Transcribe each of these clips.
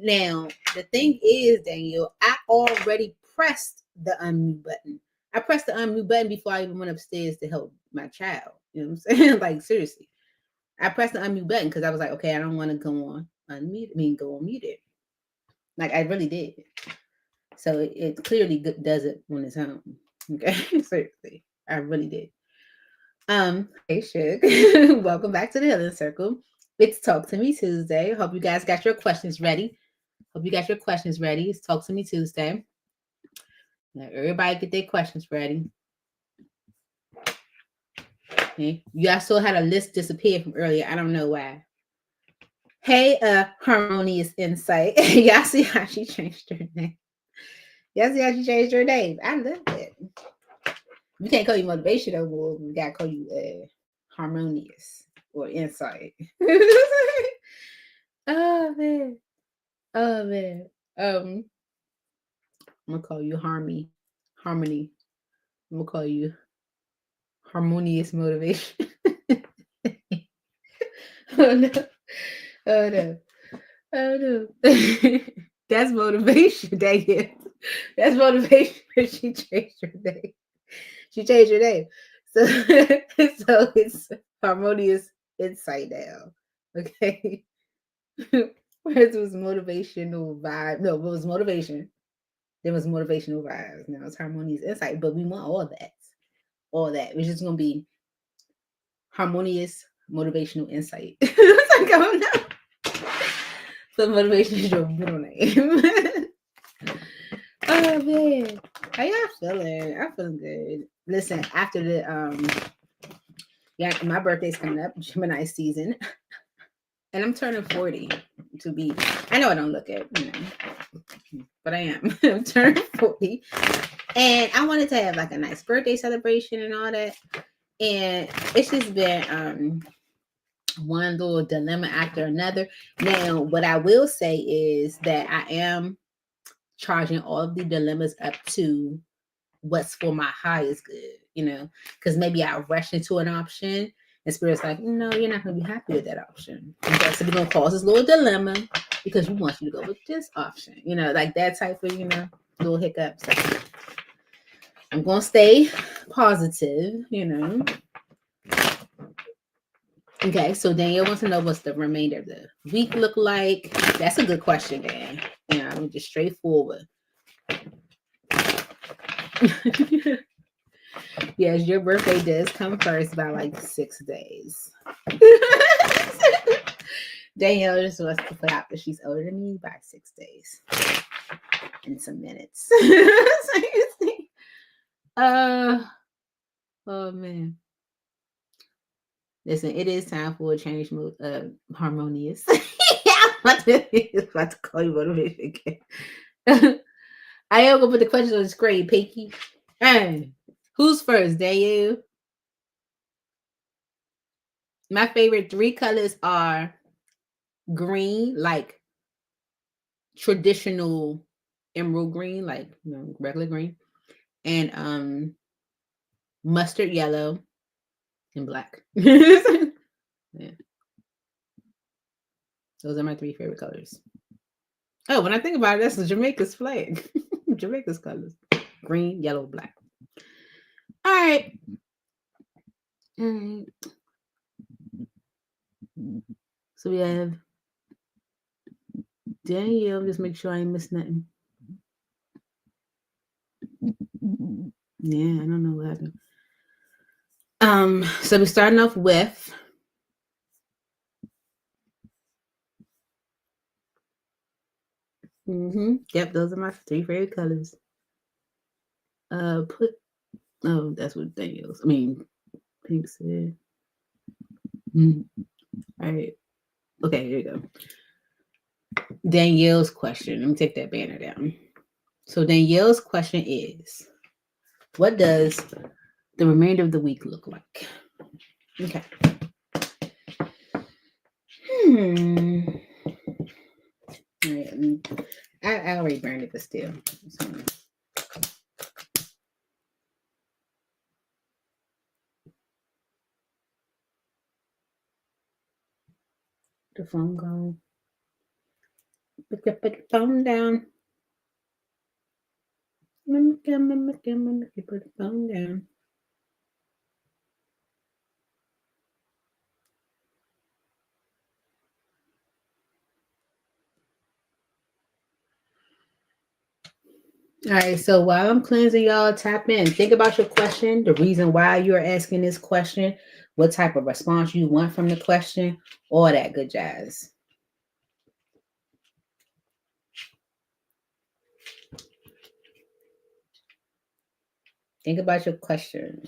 Now, the thing is, Daniel, I already pressed the unmute button. I pressed the unmute button before I even went upstairs to help my child. You know what I'm saying? Like, seriously. I pressed the unmute button because I was like, okay, I don't want to go on unmute. Go on muted. Like, I really did. So it clearly does it on its own. Okay, seriously, I really did. Hey, Shug. Welcome back to the Healing Circle. It's Talk to Me Tuesday. Hope you guys got your questions ready. It's Talk to Me Tuesday. Now, everybody get their questions ready. Okay. You guys still had a list disappear from earlier. I don't know why. Hey, Harmonious Insight. Y'all see how she changed her name? I love it. We can't call you motivation no more. We gotta call you Harmonious or Insight. Oh man. I'm gonna call you Harmony. I'm gonna call you Harmonious Motivation. Oh no. Oh no. Oh no. That's motivation, dang it. That's motivation. She changed her name. So, so it's Harmonious Insight now. Okay. First was motivational vibe. No, it was motivation. There was motivational vibes. Now it's Harmonious Insight. But we want all that. All that. Which is gonna be Harmonious Motivational Insight. It's like, oh no. So motivation is your middle name. Oh man. How y'all feeling? I'm feeling good. Listen, after the my birthday's coming up, Gemini season. And I'm turning 40 to be. I know I don't look it, but I am. I'm turning 40. And I wanted to have like a nice birthday celebration and all that. And it's just been one little dilemma after another. Now, what I will say is that I am charging all of the dilemmas up to what's for my highest good, because maybe I rush into an option and Spirit's like, no, you're not going to be happy with that option. Okay, so we're going to cause this little dilemma because we want you to go with this option, like that type of, little hiccups. I'm going to stay positive. Okay, so Danielle wants to know what's the remainder of the week look like. That's a good question, Dan. I'm just straightforward. Yes, your birthday does come first by like 6 days. Danielle just wants to put out that she's older than me by 6 days and some minutes. Oh man. Listen, it is time for a change mode. Harmonious. I'm about to call you motivation again. I am gonna put the questions on the screen, Pinky. Hey, who's first? Danielle. My favorite 3 colors are green, like traditional emerald green, like regular green, and mustard yellow and black. Yeah. Those are my 3 favorite colors. Oh, when I think about it, that's the Jamaica's flag. Jamaica's colors. Green, yellow, black. All right. So we have Danielle. Just make sure I ain't missed nothing. Yeah, I don't know what happened. So we're starting off with yep, those are my 3 favorite colors. That's what Danielle's. Pink said. All right. Okay, here you go. Danielle's question. Let me take that banner down. So Danielle's question is, what does the remainder of the week look like? Okay. All right. I already burned it, but still. The phone gone. Put the phone down. Put the phone down. All right, so while I'm cleansing, y'all, tap in. Think about your question, the reason why you're asking this question, what type of response you want from the question, all that good jazz. Think about your question.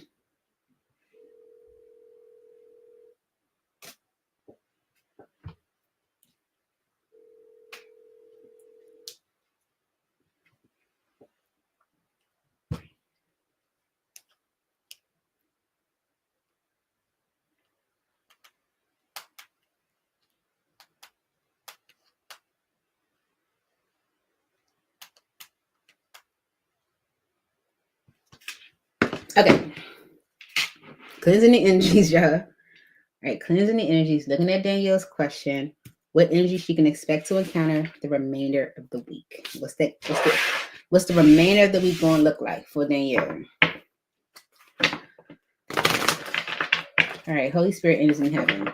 Okay. Cleansing the energies, y'all. All right, cleansing the energies, looking at Danielle's question, what energy she can expect to encounter the remainder of the week. What's the remainder of the week going to look like for Danielle? All right, Holy Spirit enters in heaven.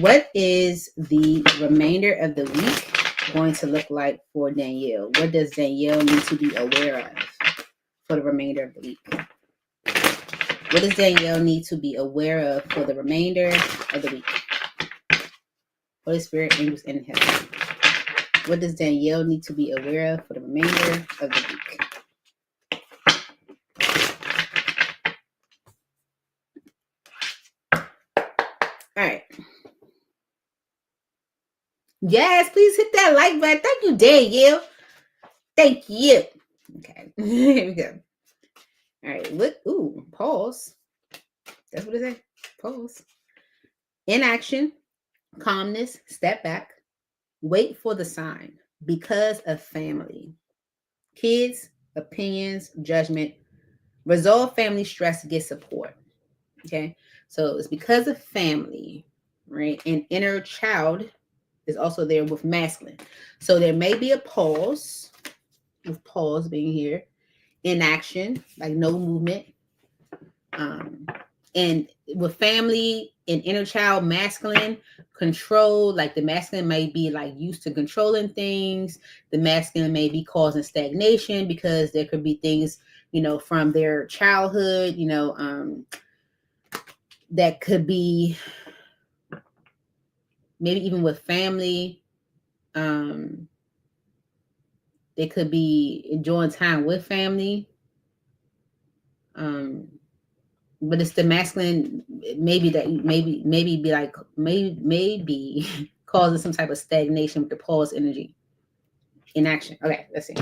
What is the remainder of the week going to look like for Danielle? What does Danielle need to be aware of for the remainder of the week? What does Danielle need to be aware of for the remainder of the week? Holy Spirit enters in heaven. What does Danielle need to be aware of for the remainder of the week? All right. Yes, please hit that like button. Thank you, Danielle. Thank you. Okay, here we go. All right, what? Ooh, pause. That's what it is. Pause. Inaction, calmness, step back, wait for the sign because of family. Kids, opinions, judgment, resolve family stress, get support. Okay, so it's because of family, right? And inner child is also there with masculine. So there may be a pause, with pause being here, inaction, like no movement. And with family and inner child, masculine, control, like the masculine may be like used to controlling things. The masculine may be causing stagnation because there could be things, from their childhood, that could be maybe even with family. They could be enjoying time with family. But it's the masculine, maybe be like, maybe causing some type of stagnation with the pause energy. Inaction. Okay, let's see.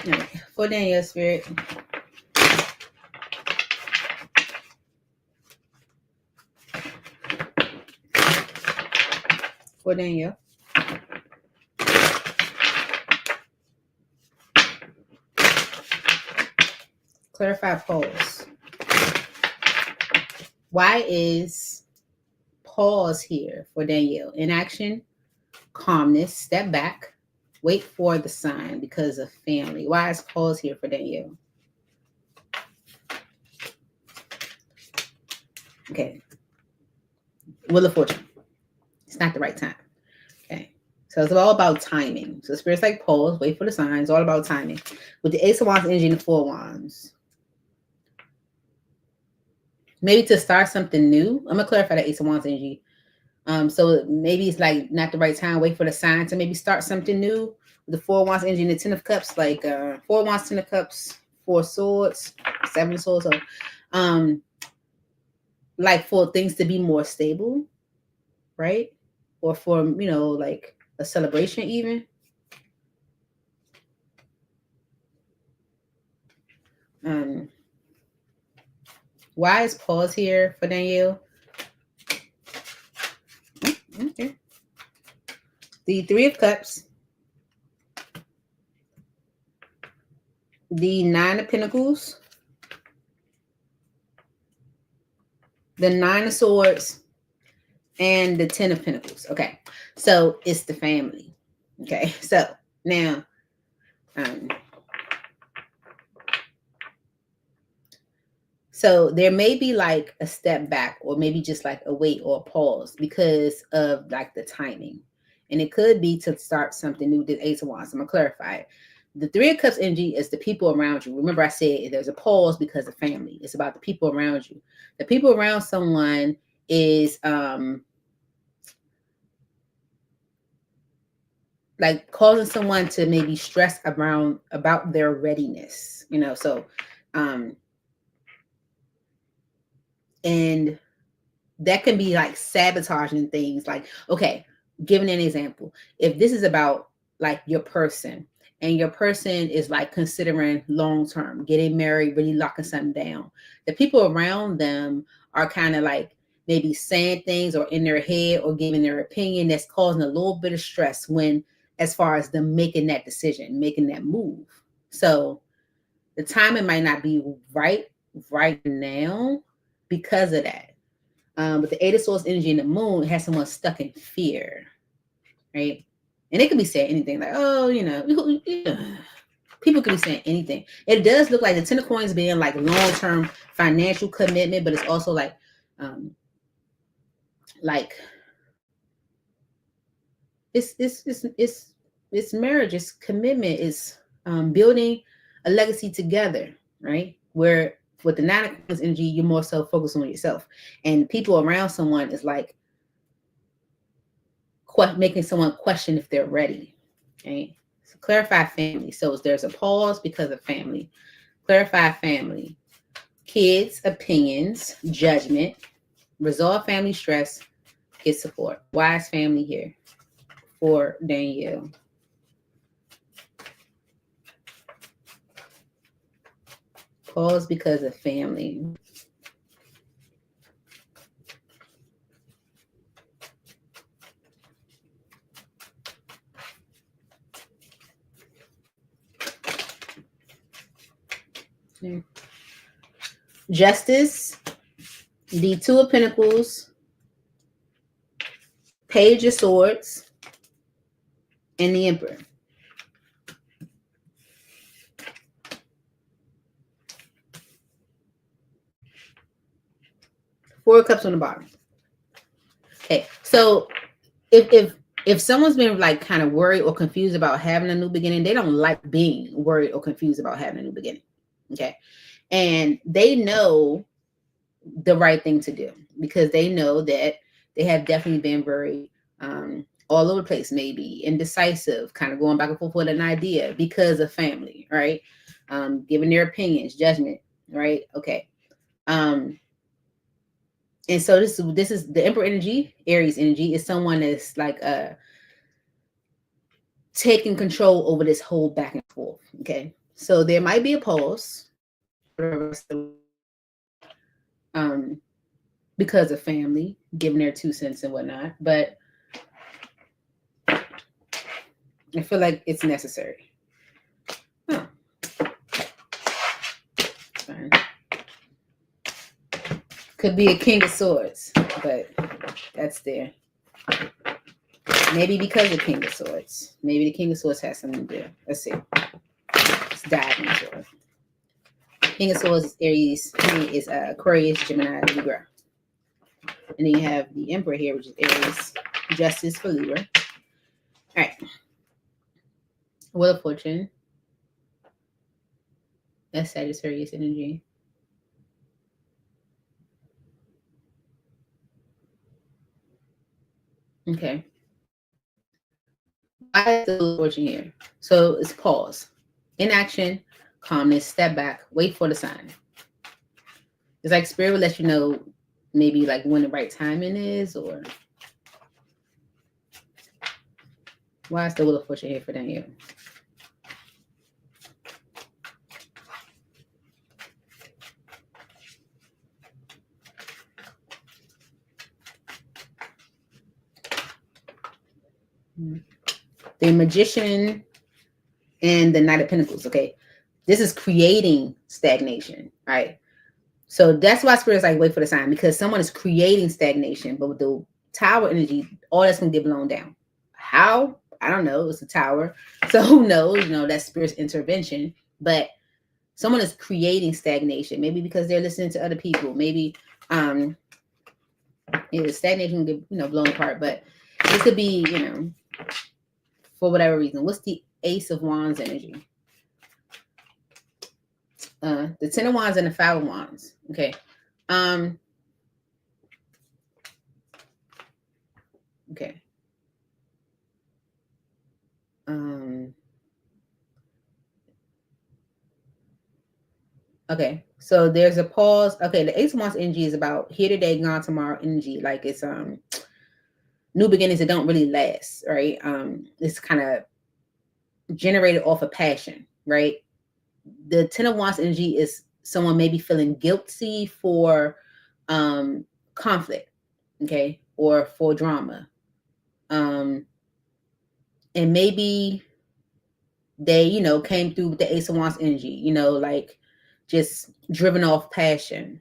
Right. For Danielle Spirit. For Danielle. Clarify pause. Why is pause here for Danielle? Inaction, calmness, step back, wait for the sign because of family. Why is pause here for Danielle? Okay. Wheel of Fortune. It's not the right time. Okay. So it's all about timing. So Spirit's like pause, wait for the sign. It's all about timing. With the Ace of Wands energy and the Four Wands. Maybe to start something new. I'm gonna clarify the Ace of Wands energy. So maybe it's like not the right time. Wait for the sign to maybe start something new. The Four Wands energy and the Ten of Cups, like Four Wands, Ten of Cups, Four Swords, Seven of Swords. So, like for things to be more stable, right? Or for like a celebration even. Why is pause here for Danielle? Okay. The Three of Cups, the Nine of Pentacles, the Nine of Swords, and the Ten of Pentacles. Okay, so it's the family. Okay, so now so there may be like a step back, or maybe just like a wait or a pause because of like the timing. And it could be to start something new. The Ace of Wands. I'm gonna clarify it. The Three of Cups energy is the people around you. Remember I said there's a pause because of family. It's about the people around you. The people around someone is like causing someone to maybe stress around about their readiness, you know. So and that can be like sabotaging things. Like, okay, giving an example, if this is about like your person, and your person is like considering long term, getting married, really locking something down, the people around them are kind of like maybe saying things or in their head or giving their opinion that's causing a little bit of stress when, as far as them making that decision, making that move. So the timing might not be right now because of that. But the Eight of Swords energy in the moon has someone stuck in fear, right? And it could be saying anything like, oh, you know, people could be saying anything. It does look like the Ten of Coins being like long-term financial commitment, but it's also like it's marriage, it's commitment, it's building a legacy together, right? Where with the Nine of Coins energy, you're more so focused on yourself, and people around someone is like making someone question if they're ready. Okay, so clarify family. So there's a pause because of family. Clarify family. Kids, opinions, judgment, resolve family stress, get support. Wise family here for Danielle. Pause because of family. Okay. Justice, the Two of Pentacles, Page of Swords, and the Emperor. Four of Cups on the bottom. Okay, so if someone's been like kind of worried or confused about having a new beginning, they don't like being worried or confused about having a new beginning. Okay, and they know the right thing to do because they know that they have definitely been very all over the place, maybe indecisive, kind of going back and forth with an idea because of family, right? Giving their opinions, judgment, right? Okay. And so this is the Emperor energy. Aries energy is someone that's like taking control over this whole back and forth. Okay, so there might be a pause because of family giving their 2 cents and whatnot, but I feel like it's necessary. Huh. Fine. Could be a King of Swords, but that's there. Maybe because of King of Swords. Maybe the King of Swords has something to do. Let's see. Let's dive into it. King of Swords is Aries. Is Aquarius, Gemini, Libra. And then you have the Emperor here, which is Aries. Justice for Libra. All right. Wheel of Fortune. That's Sagittarius energy. Okay. Why is the Wheel of Fortune here? So it's pause. Inaction, calmness, step back, wait for the sign. It's like Spirit will let you know maybe like when the right timing is, or why is the Wheel of Fortune here for Danielle? The Magician and the Knight of Pentacles. Okay, this is creating stagnation, right? So that's why spirit's like wait for the sign, because someone is creating stagnation, but with the tower energy, all that's gonna get blown down. How? I don't know. It's a tower. So who knows? That's spirit's intervention. But someone is creating stagnation, maybe because they're listening to other people. Maybe stagnation can get blown apart, but it could be, for whatever reason. What's the Ace of Wands energy? The Ten of Wands and the Five of Wands. Okay. Okay. Okay. So there's a pause. Okay. The Ace of Wands energy is about here today, gone tomorrow energy. Like it's new beginnings that don't really last, right? It's kind of generated off of passion, right? The Ten of Wands energy is someone maybe feeling guilty for conflict, okay, or for drama. And maybe they, came through with the Ace of Wands energy, like just driven off passion.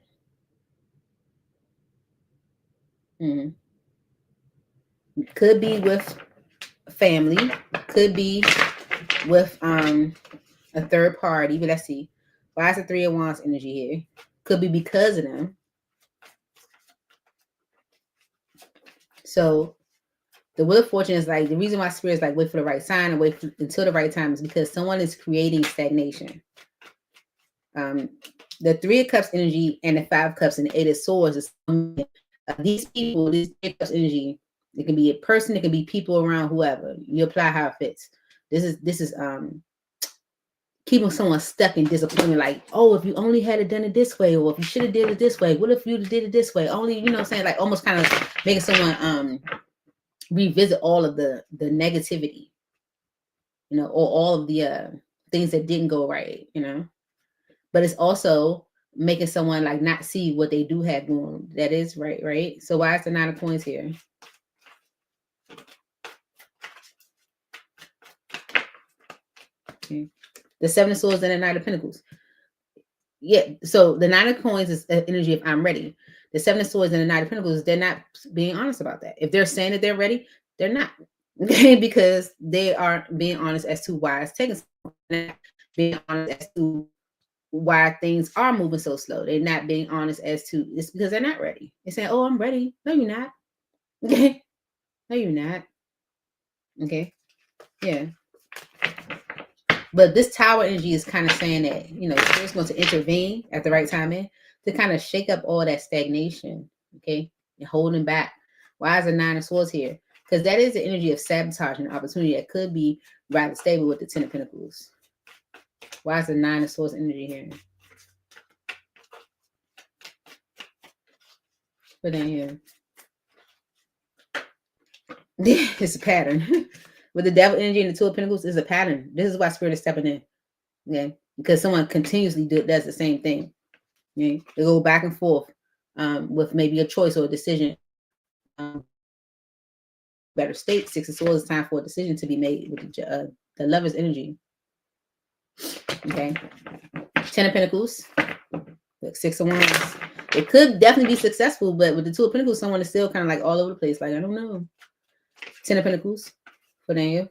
Could be with family, could be with a third party, but let's see. Why is the Three of Wands energy here? Could be because of them. So the Wheel of Fortune is like the reason why spirit is like wait for the right sign and wait until the right time is because someone is creating stagnation. The Three of Cups energy and the Five of Cups and the Eight of Swords is these people, this Three of Cups energy. It can be a person, it can be people around, whoever. You apply how it fits. This is keeping someone stuck in disappointment, like, oh, if you only had it done it this way, or if you should have did it this way, what if you did it this way? Only, saying, like almost kind of making someone revisit all of the negativity, or all of the things that didn't go right, but it's also making someone like not see what they do have going that is right. So why is the Nine of Coins here? Okay. The Seven of Swords and the Knight of Pentacles. Yeah, so the Nine of Coins is energy of I'm ready. The Seven of Swords and the Knight of Pentacles, they're not being honest about that. If they're saying that they're ready, they're not. Okay, because they aren't being honest as to why it's taking so long. Being honest as to why things are moving so slow. They're not being honest as to it's because they're not ready. They're saying, oh, I'm ready. No, you're not. Okay. No, you're not. Okay. Yeah. But this Tower energy is kind of saying that, Spirit's going to intervene at the right time to kind of shake up all that stagnation, okay, and holding back. Why is the Nine of Swords here? Because that is the energy of sabotage and opportunity that could be rather stable with the Ten of Pentacles. Why is the Nine of Swords energy here? Put in here. It's a pattern. With the Devil energy and the Two of Pentacles, is a pattern. This is why Spirit is stepping in. Okay, because someone continuously does the same thing. Okay? They go back and forth with maybe a choice or a decision. Better state, Six of Swords, time for a decision to be made with the Lover's energy. Okay, Ten of Pentacles, Six of Wands. It could definitely be successful, but with the Two of Pentacles, someone is still kind of like all over the place. Like, I don't know. Ten of Pentacles for Daniel.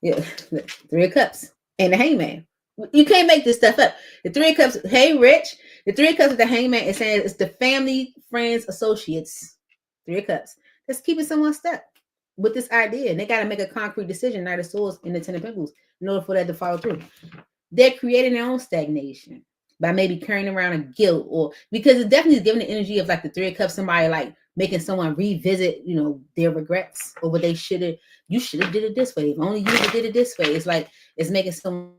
Yeah, Three of Cups and the Hangman. You can't make this stuff up. The Three of Cups, hey, Rich. The Three of Cups with the Hangman is saying it's the family, friends, associates. Three of Cups. That's keeping someone stuck with this idea. And they got to make a concrete decision, Knight of Swords and the Ten of Pentacles, in order for that to follow through. They're creating their own stagnation by maybe carrying around a guilt, or because it definitely is giving the energy of like the Three of Cups, somebody like making someone revisit, their regrets or what they should have. You should have did it this way. If only you did it this way. It's like it's making someone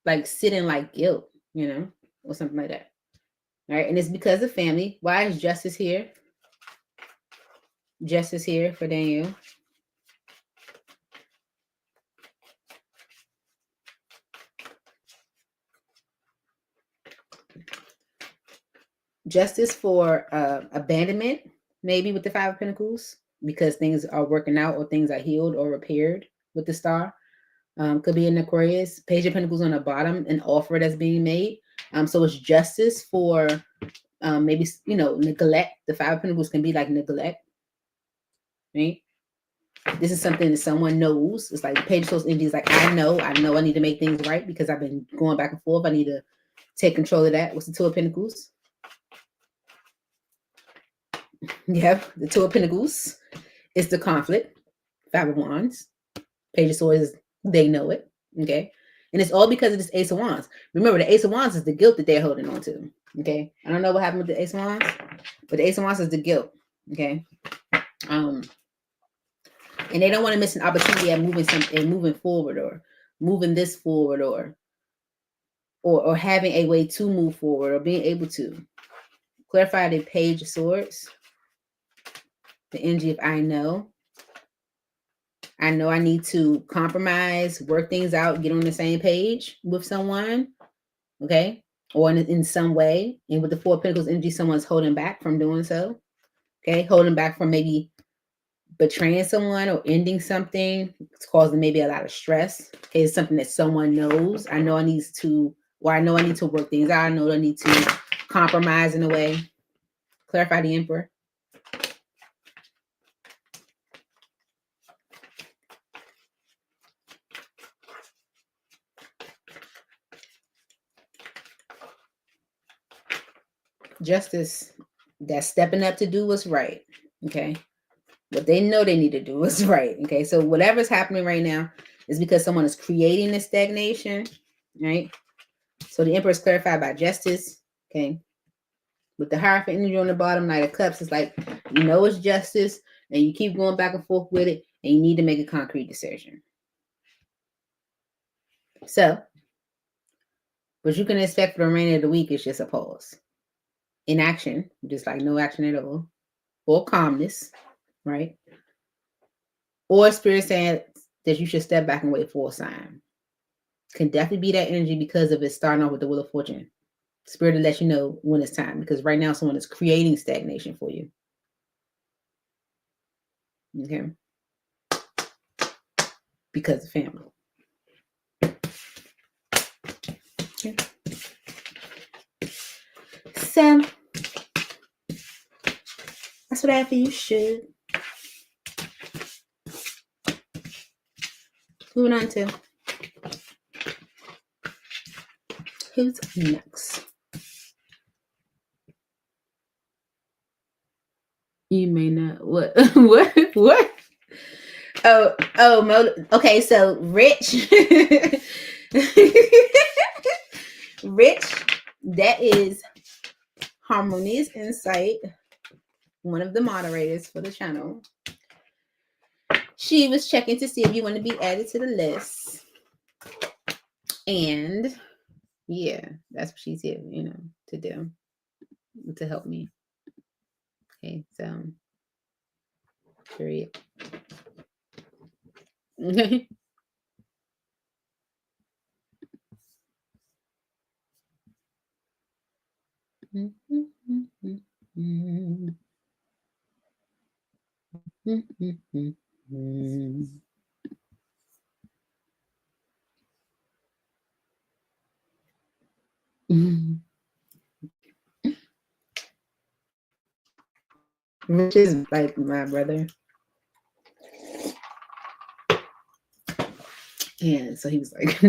like sitting like guilt, or something like that. All right, and it's because of family. Why is Justice here? Justice here for Daniel. Justice for abandonment, maybe with the Five of Pentacles, because things are working out or things are healed or repaired with the Star. Could be an Aquarius. Page of Pentacles on the bottom, an offer that's being made. So it's justice for maybe, neglect. The Five of Pentacles can be like neglect, right? This is something that someone knows. It's like the Page of Swords energy is like, I know I need to make things right because I've been going back and forth. I need to take control of that. What's the Two of Pentacles? Yeah, the Two of Pentacles is the conflict. Five of Wands. Page of Swords, they know it. Okay. And it's all because of this Ace of Wands. Remember, the Ace of Wands is the guilt that they're holding on to. Okay. I don't know what happened with the Ace of Wands, but the Ace of Wands is the guilt. Okay. And they don't want to miss an opportunity at moving forward, or moving this forward, or having a way to move forward, or being able to clarify the Page of Swords. The energy of I know I need to compromise, work things out, get on the same page with someone, okay? Or in some way. And with the Four of Pentacles energy, someone's holding back from doing so, okay? Holding back from maybe betraying someone or ending something. It's causing maybe a lot of stress, okay? It's something that someone knows. I know I need to work things out. I know I need to compromise in a way. Clarify the Emperor. Justice, that's stepping up to do what's right, okay? What they know they need to do is right, okay? So whatever's happening right now is because someone is creating this stagnation, right? So the Emperor is clarified by justice, okay? With the Hierophant energy on the bottom, Knight of Cups, it's like, it's justice, and you keep going back and forth with it, and you need to make a concrete decision. So, what you can expect for the remainder of the week is just a pause. Inaction, just like no action at all, or calmness, right? Or Spirit saying that you should step back and wait for a sign. Can definitely be that energy because of it starting off with the Wheel of Fortune. Spirit to let you know when it's time, because right now someone is creating stagnation for you. Okay? Because of family. Okay. So that's what I have for you, should. Moving on to who's next. You may not what what? Okay, so Rich. Rich, that is Harmonious Insight, one of the moderators for the channel. She was checking to see if you want to be added to the list. And yeah, that's what she's here, to do, to help me. Okay, so period. Rich is like my brother. And so he was like,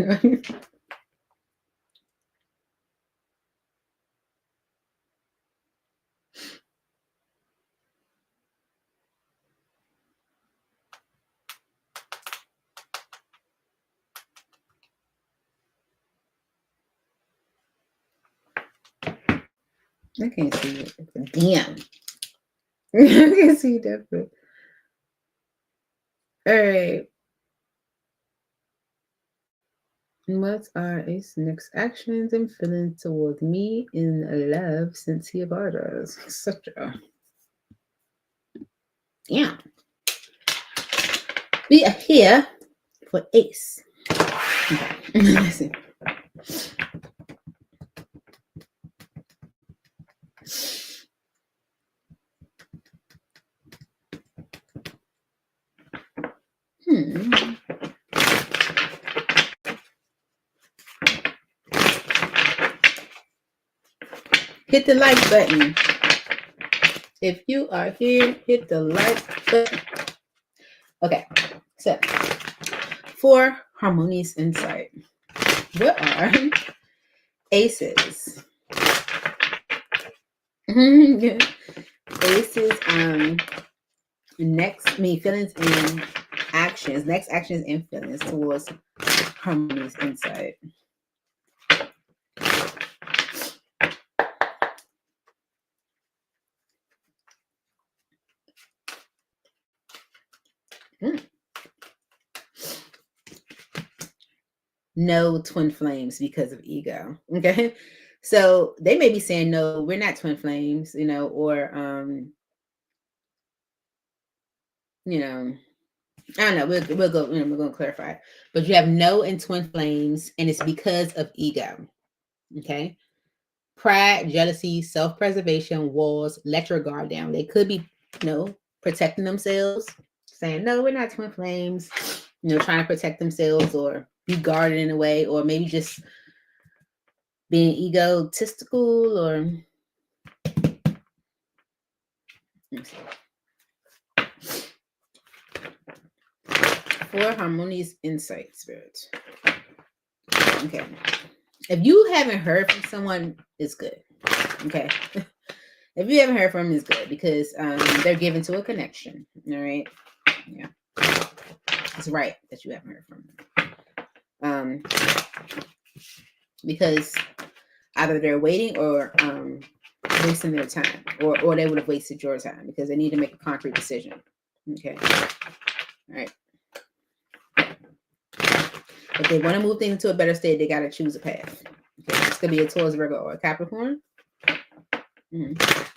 I can't see it. Damn. I can't see that. But... All right. What are his next actions and feelings toward me in love since he borders, etc.? Yeah. We are here for Ace. Okay. Let's see. Hit the like button. If you are here, hit the like button. Okay, so for harmonious insight, what are aces? Aces, feelings and actions. Next actions and feelings towards harmonious insight. No twin flames because of ego. Okay. So they may be saying, no, we're not twin flames, or, I don't know. We'll go, we're going to clarify. But you have no in twin flames, and it's because of ego. Okay. Pride, jealousy, self-preservation, walls, let your guard down. They could be, protecting themselves, saying, no, we're not twin flames, trying to protect themselves or be guarded in a way, or maybe just being egotistical, or for harmonious insight, spirit. Okay. If you haven't heard from someone, it's good. Okay. If you haven't heard from them, it's good because they're given to a connection. All right. Yeah. It's right that you haven't heard from them. Because either they're waiting or wasting their time, or they would have wasted your time because they need to make a concrete decision. Okay. All right. If they want to move things to a better state, they got to choose a path. Okay. It's going to be a Taurus, Virgo, or a Capricorn.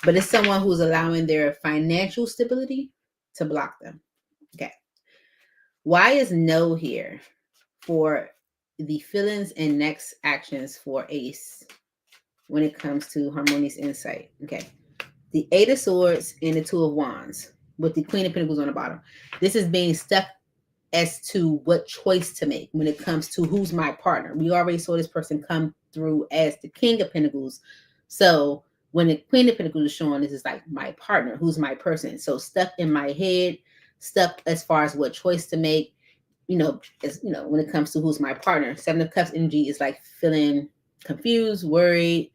But it's someone who's allowing their financial stability to block them. Okay. Why is no here for the feelings and next actions for Ace when it comes to harmonious insight? Okay. The Eight of Swords and the Two of Wands with the Queen of Pentacles on the bottom. This is being stuck as to what choice to make when it comes to who's my partner. We already saw this person come through as the King of Pentacles. So when the Queen of Pentacles is showing, this is like my partner, who's my person. So stuck in my head, stuck as far as what choice to make, when it comes to who's my partner. Seven of Cups energy is like feeling confused, worried,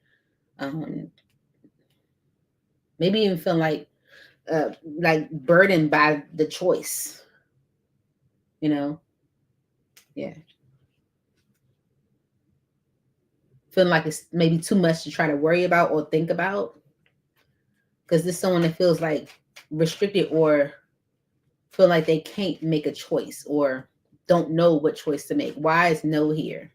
maybe even feeling like burdened by the choice, yeah. Feeling like it's maybe too much to try to worry about or think about. Because this is someone that feels like restricted or feel like they can't make a choice or don't know what choice to make. Why is no here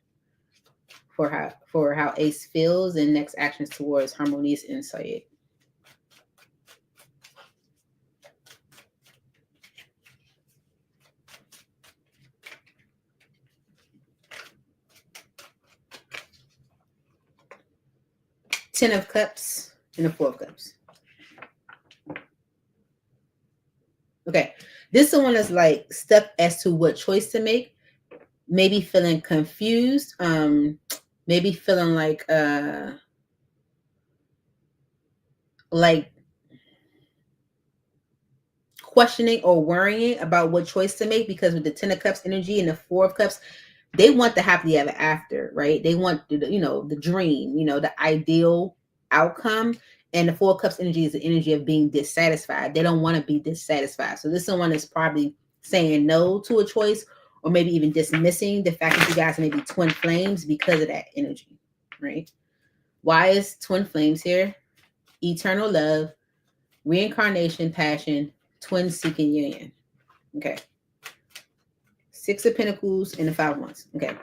for how Ace feels and next actions towards harmonious insight? Ten of Cups and the Four of Cups. Okay. This is someone that's like stuck as to what choice to make. Maybe feeling confused. Maybe feeling like questioning or worrying about what choice to make, because with the Ten of Cups energy and the Four of Cups, they want the happily ever after, right? They want the dream, the ideal outcome. And the Four of Cups energy is the energy of being dissatisfied. They don't want to be dissatisfied. So this is someone that's probably saying no to a choice, or maybe even dismissing the fact that you guys may be twin flames because of that energy, right? Why is twin flames here? Eternal love, reincarnation, passion, twin seeking union. Okay. Six of Pentacles and the Five of Wands. Okay.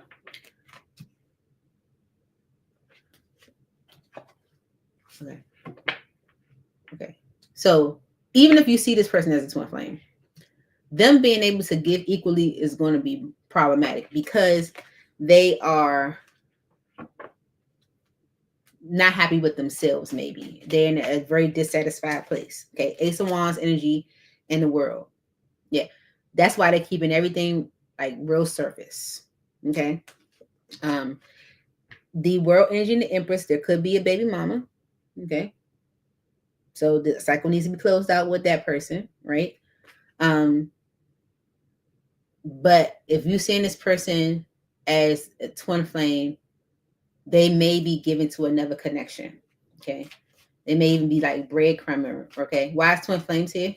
Okay. So even if you see this person as a twin flame, them being able to give equally is going to be problematic because they are not happy with themselves. Maybe they're in a very dissatisfied place. Okay. Ace of Wands energy in the world. Yeah. That's why they're keeping everything like real surface. Okay. The world energy and the Empress, there could be a baby mama. Okay. So the cycle needs to be closed out with that person, right? But if you're seeing this person as a twin flame, they may be given to another connection. Okay. They may even be like breadcrumber. Okay. Why is twin flames here?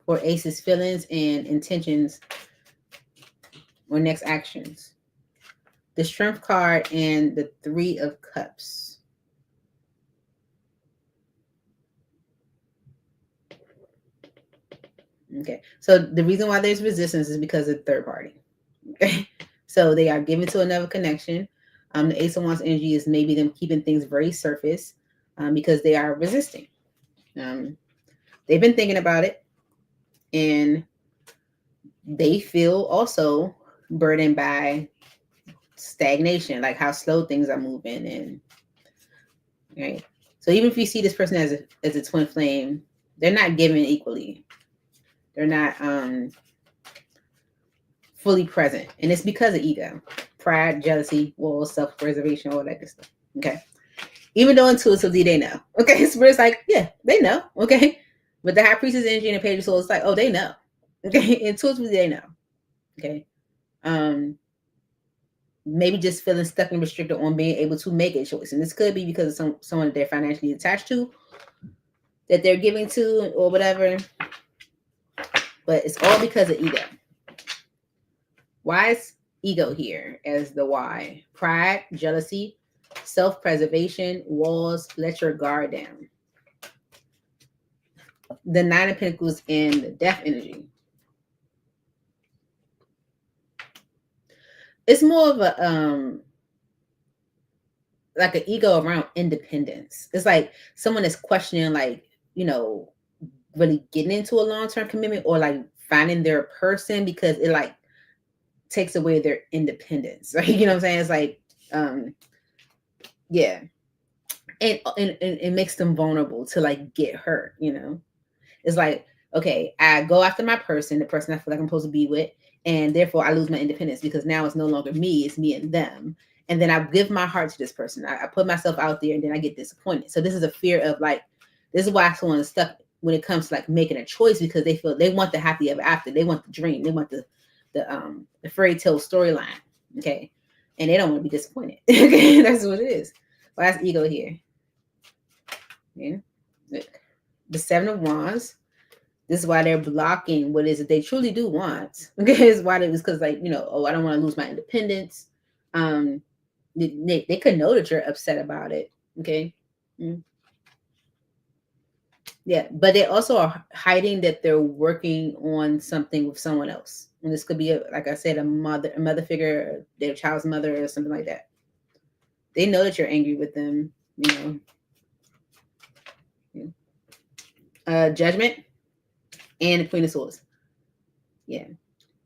Or aces, feelings and intentions or next actions. The Strength card and the Three of Cups. Okay. So the reason why there's resistance is because of third party. Okay. So they are given to another connection. The Ace of Wands energy is maybe them keeping things very surface because they are resisting. They've been thinking about it, and they feel also burdened by stagnation, like how slow things are moving. And right. So even if you see this person as a twin flame, they're not given equally. They're not fully present. And it's because of ego, pride, jealousy, walls, self-preservation, all that good stuff. Okay. Even though intuitively they know. Okay. Spirit's like, yeah, they know. Okay. But the High Priestess energy and the Page of Swords, it's like, oh, they know. Okay. Intuitively they know. Okay. Maybe just feeling stuck and restricted on being able to make a choice. And this could be because of someone that they're financially attached to, that they're giving to, or whatever. But it's all because of ego. Why is ego here as the why? Pride, jealousy, self-preservation, walls, let your guard down. The Nine of Pentacles and the Death energy. It's more of a like an ego around independence. It's like someone is questioning, like, really getting into a long-term commitment or like finding their person because it like takes away their independence. Right? You know what I'm saying? It's like, yeah. And it makes them vulnerable to like get hurt, It's like, okay, I go after my person, the person I feel like I'm supposed to be with, and therefore I lose my independence because now it's no longer me, it's me and them. And then I give my heart to this person. I put myself out there and then I get disappointed. So this is a fear of like, this is why someone is stuck when it comes to like making a choice, because they feel they want the happy ever after. They want the dream. They want the fairy tale storyline. Okay. And they don't want to be disappointed. Okay. That's what it is. Well, that's ego here. Yeah. The Seven of Wands. This is why they're blocking what is it they truly do want. Okay, it's why it was because like, I don't want to lose my independence. They could know that you're upset about it. Okay. Yeah, but they also are hiding that they're working on something with someone else. And this could be, like I said, a mother figure, their child's mother or something like that. They know that you're angry with them, Judgment and the Queen of Swords. Yeah.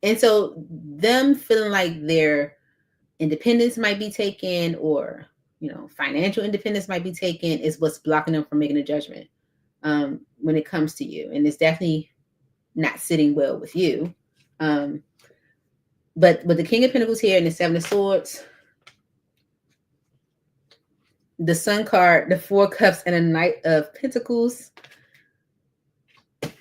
And so them feeling like their independence might be taken, or, financial independence might be taken, is what's blocking them from making a judgment when it comes to you. And it's definitely not sitting well with you. But with the King of Pentacles here and the Seven of Swords, the Sun card, the Four Cups, and a Knight of Pentacles,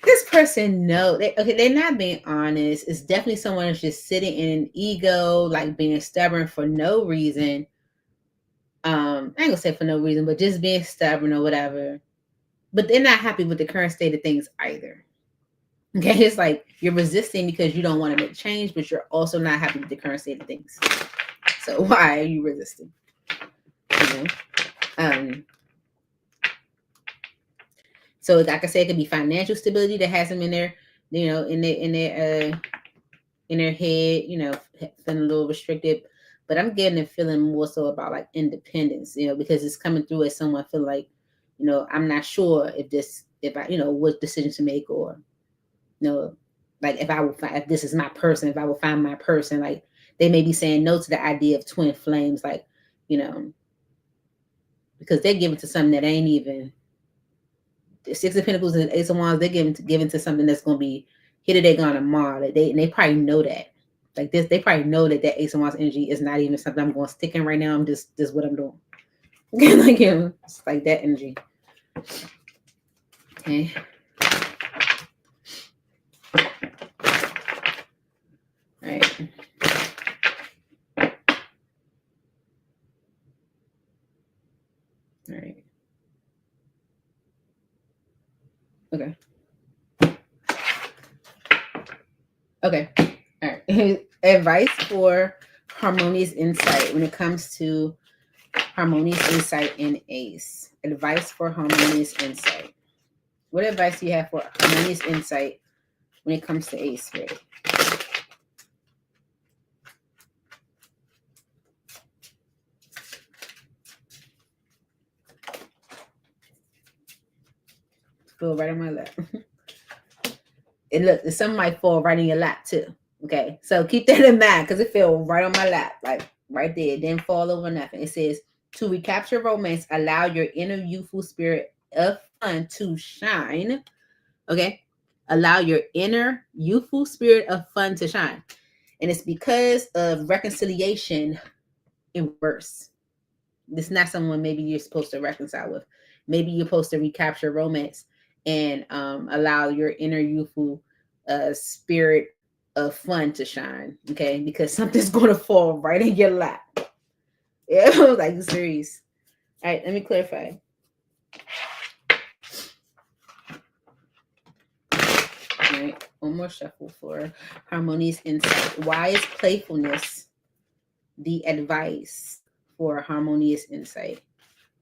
this person they're not being honest. It's definitely someone who's just sitting in an ego, like being stubborn for no reason. I ain't gonna say for no reason, but just being stubborn or whatever. But they're not happy with the current state of things either. Okay, it's like you're resisting because you don't want to make change, but you're also not happy with the current state of things. So why are you resisting? So like I said, it could be financial stability that has them in there, in their head, feeling a little restricted. But I'm getting a feeling more so about like independence, because it's coming through as someone feel like, I'm not sure if I, what decision to make, or, like if this is my person, if I will find my person, like they may be saying no to the idea of twin flames, like, because they're giving to something that ain't even the Six of Pentacles and Ace of Wands. They're giving to something that's going to be here today, gone tomorrow. And they probably know that. Like this, they probably know that that Ace of Wands energy is not even something I'm going to stick in right now. I'm just this is what I'm doing. Like, you know, it's like that energy. Okay. All right. All right. Okay. Okay. All right. Advice for harmonious insight when it comes to harmonious insight in Ace. Advice for harmonious insight. What advice do you have for harmonious insight when it comes to Ace? Right? Feel right on my lap. And look, some might fall right in your lap too. Okay, so keep that in mind because it fell right on my lap, like right there. It didn't fall over nothing. It says to recapture romance, allow your inner youthful spirit of fun to shine. Okay, allow your inner youthful spirit of fun to shine, and it's because of reconciliation in reverse. This is not someone maybe you're supposed to reconcile with. Maybe you're supposed to recapture romance and allow your inner youthful spirit of fun to shine. Okay, because something's going to fall right in your lap. Yeah, like serious. All right, let me clarify. All right, one more shuffle for harmonious insight. Why is playfulness the advice for harmonious insight?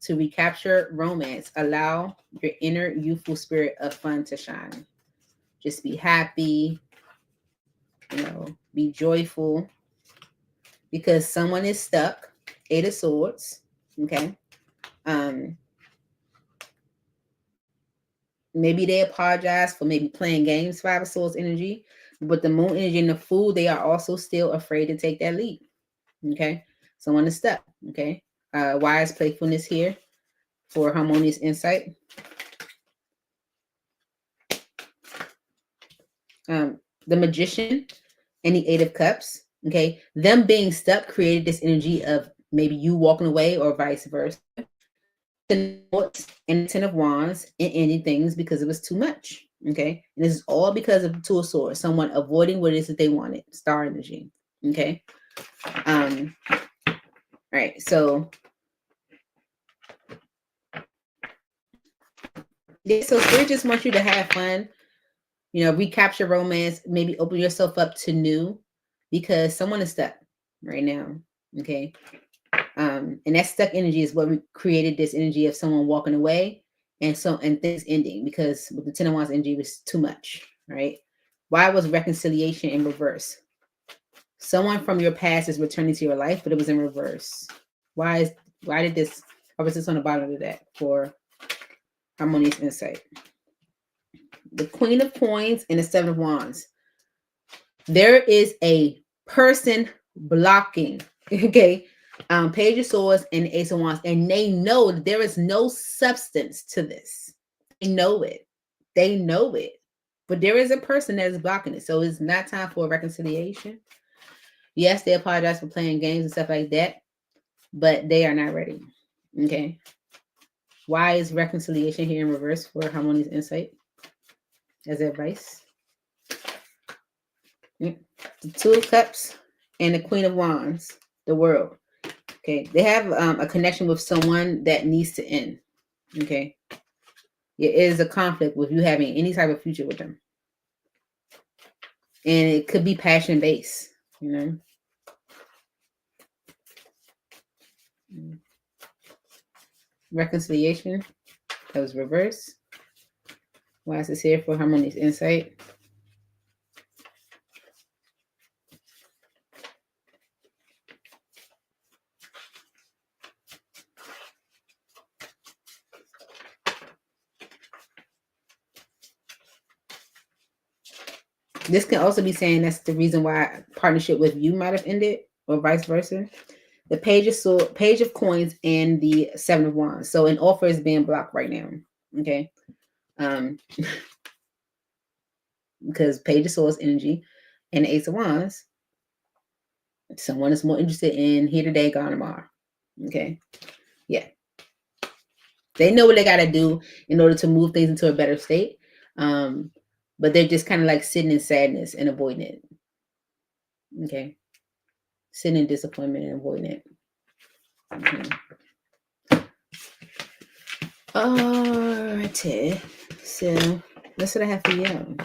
To recapture romance, allow your inner youthful spirit of fun to shine. Just be happy, you know, be joyful because someone is stuck. 8 of Swords, okay? Maybe they apologize for maybe playing games, 5 of Swords energy, but the Moon energy and the Fool, they are also still afraid to take that leap, okay? Someone is stuck, okay? Why is playfulness here for harmonious insight? The Magician and the 8 of Cups, okay? Them being stuck created this energy of maybe you walking away or vice versa. And 10 of Wands and ending things because it was too much, okay? And this is all because of the 2 of Swords, someone avoiding what it is that they wanted, star energy, okay? All right, so Spirit just wants you to have fun, you know, recapture romance, maybe open yourself up to new because someone is stuck right now, okay? And that stuck energy is what created this energy of someone walking away and things ending because with the 10 of Wands energy was too much, right? Why was reconciliation in reverse? Someone from your past is returning to your life, but it was in reverse. Why did this? Why was this on the bottom of that for harmonious insight? The Queen of Coins and the 7 of Wands. There is a person blocking, okay? Page of Swords and Ace of Wands, and they know that there is no substance to this. They know it. They know it. But there is a person that is blocking it. So it's not time for reconciliation. Yes, they apologize for playing games and stuff like that, but they are not ready. Okay. Why is reconciliation here in reverse for harmonious insight? As advice. The 2 of Cups and the Queen of Wands, the World. Okay, they have a connection with someone that needs to end. Okay, it is a conflict with you having any type of future with them, and it could be passion based. You know, reconciliation that was reversed. Why is this here for harmonious insight? This can also be saying that's the reason why partnership with you might have ended, or vice versa. The Page of Coins, and the 7 of Wands. So an offer is being blocked right now. Okay, because Page of Swords energy and the Ace of Wands. Someone is more interested in here today, gone tomorrow. Okay. Yeah. They know what they got to do in order to move things into a better state. But they're just kind of like sitting in sadness and avoiding it. Okay. Sitting in disappointment and avoiding it. Alrighty. So that's what I have for you.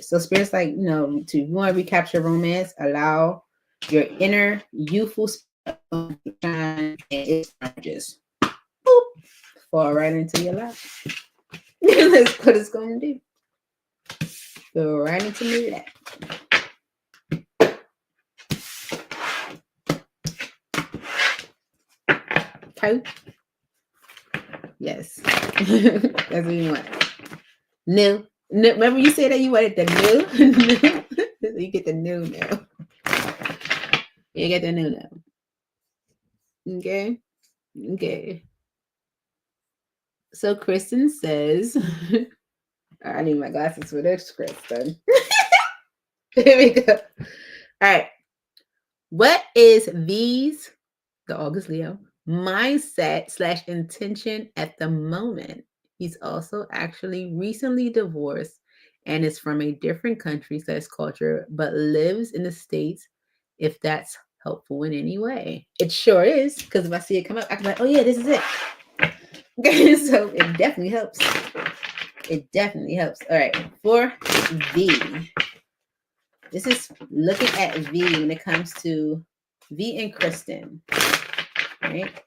So Spirit's like, you know, if you want to recapture romance, allow your inner youthful spirit to shine, and it's just boop, fall right into your lap. That's what it's going to do. Go right into your lap. Okay. Yes. That's what you want. New. Remember you said that you wanted the new? You get the new now. You get the new now. Okay. Okay. So Kristen says, I need my glasses for this, Kristen. Here we go. All right. What is V's, the August Leo, mindset / intention at the moment? He's also actually recently divorced and is from a different country / culture, but lives in the States, if that's helpful in any way. It sure is, because if I see it come up, I can be like, oh yeah, this is it. Okay, so it definitely helps. It definitely helps. All right, for V. This is looking at V when it comes to V and Kristen. Right?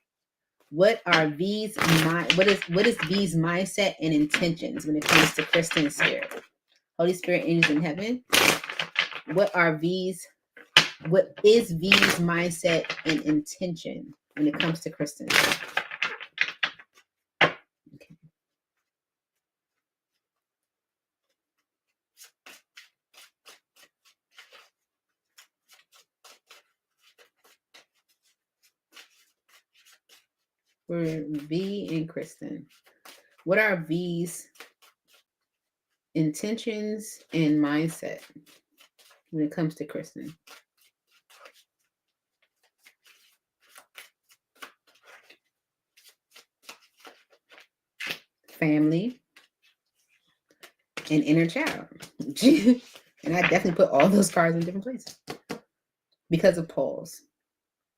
What are V's what is V's mindset and intentions when it comes to Kristen's spirit? Holy Spirit, angels in heaven. What is V's mindset and intention when it comes to Kristen? Okay. For V and Kristen, what are V's intentions and mindset when it comes to Kristen? Family and inner child. And I definitely put all those cards in different places because of Paul's.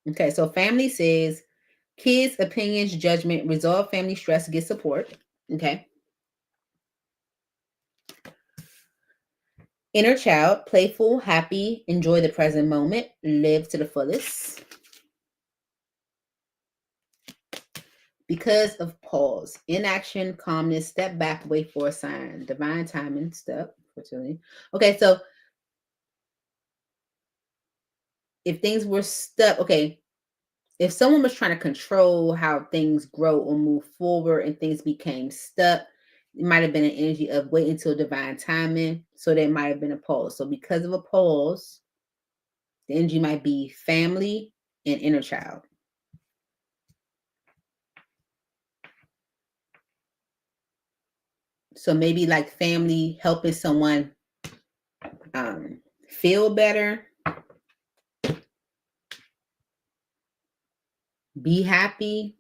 Okay, so family says kids, opinions, judgment, resolve family stress, get support. Okay. Inner child, playful, happy, enjoy the present moment, live to the fullest. Because of pause, inaction, calmness, step back, wait for a sign, divine timing, step, fertility. Okay, so if things were stuck, okay, if someone was trying to control how things grow or move forward and things became stuck, it might have been an energy of waiting until divine timing. So there might have been a pause. So because of a pause, the energy might be family and inner child. So maybe like family helping someone feel better, be happy,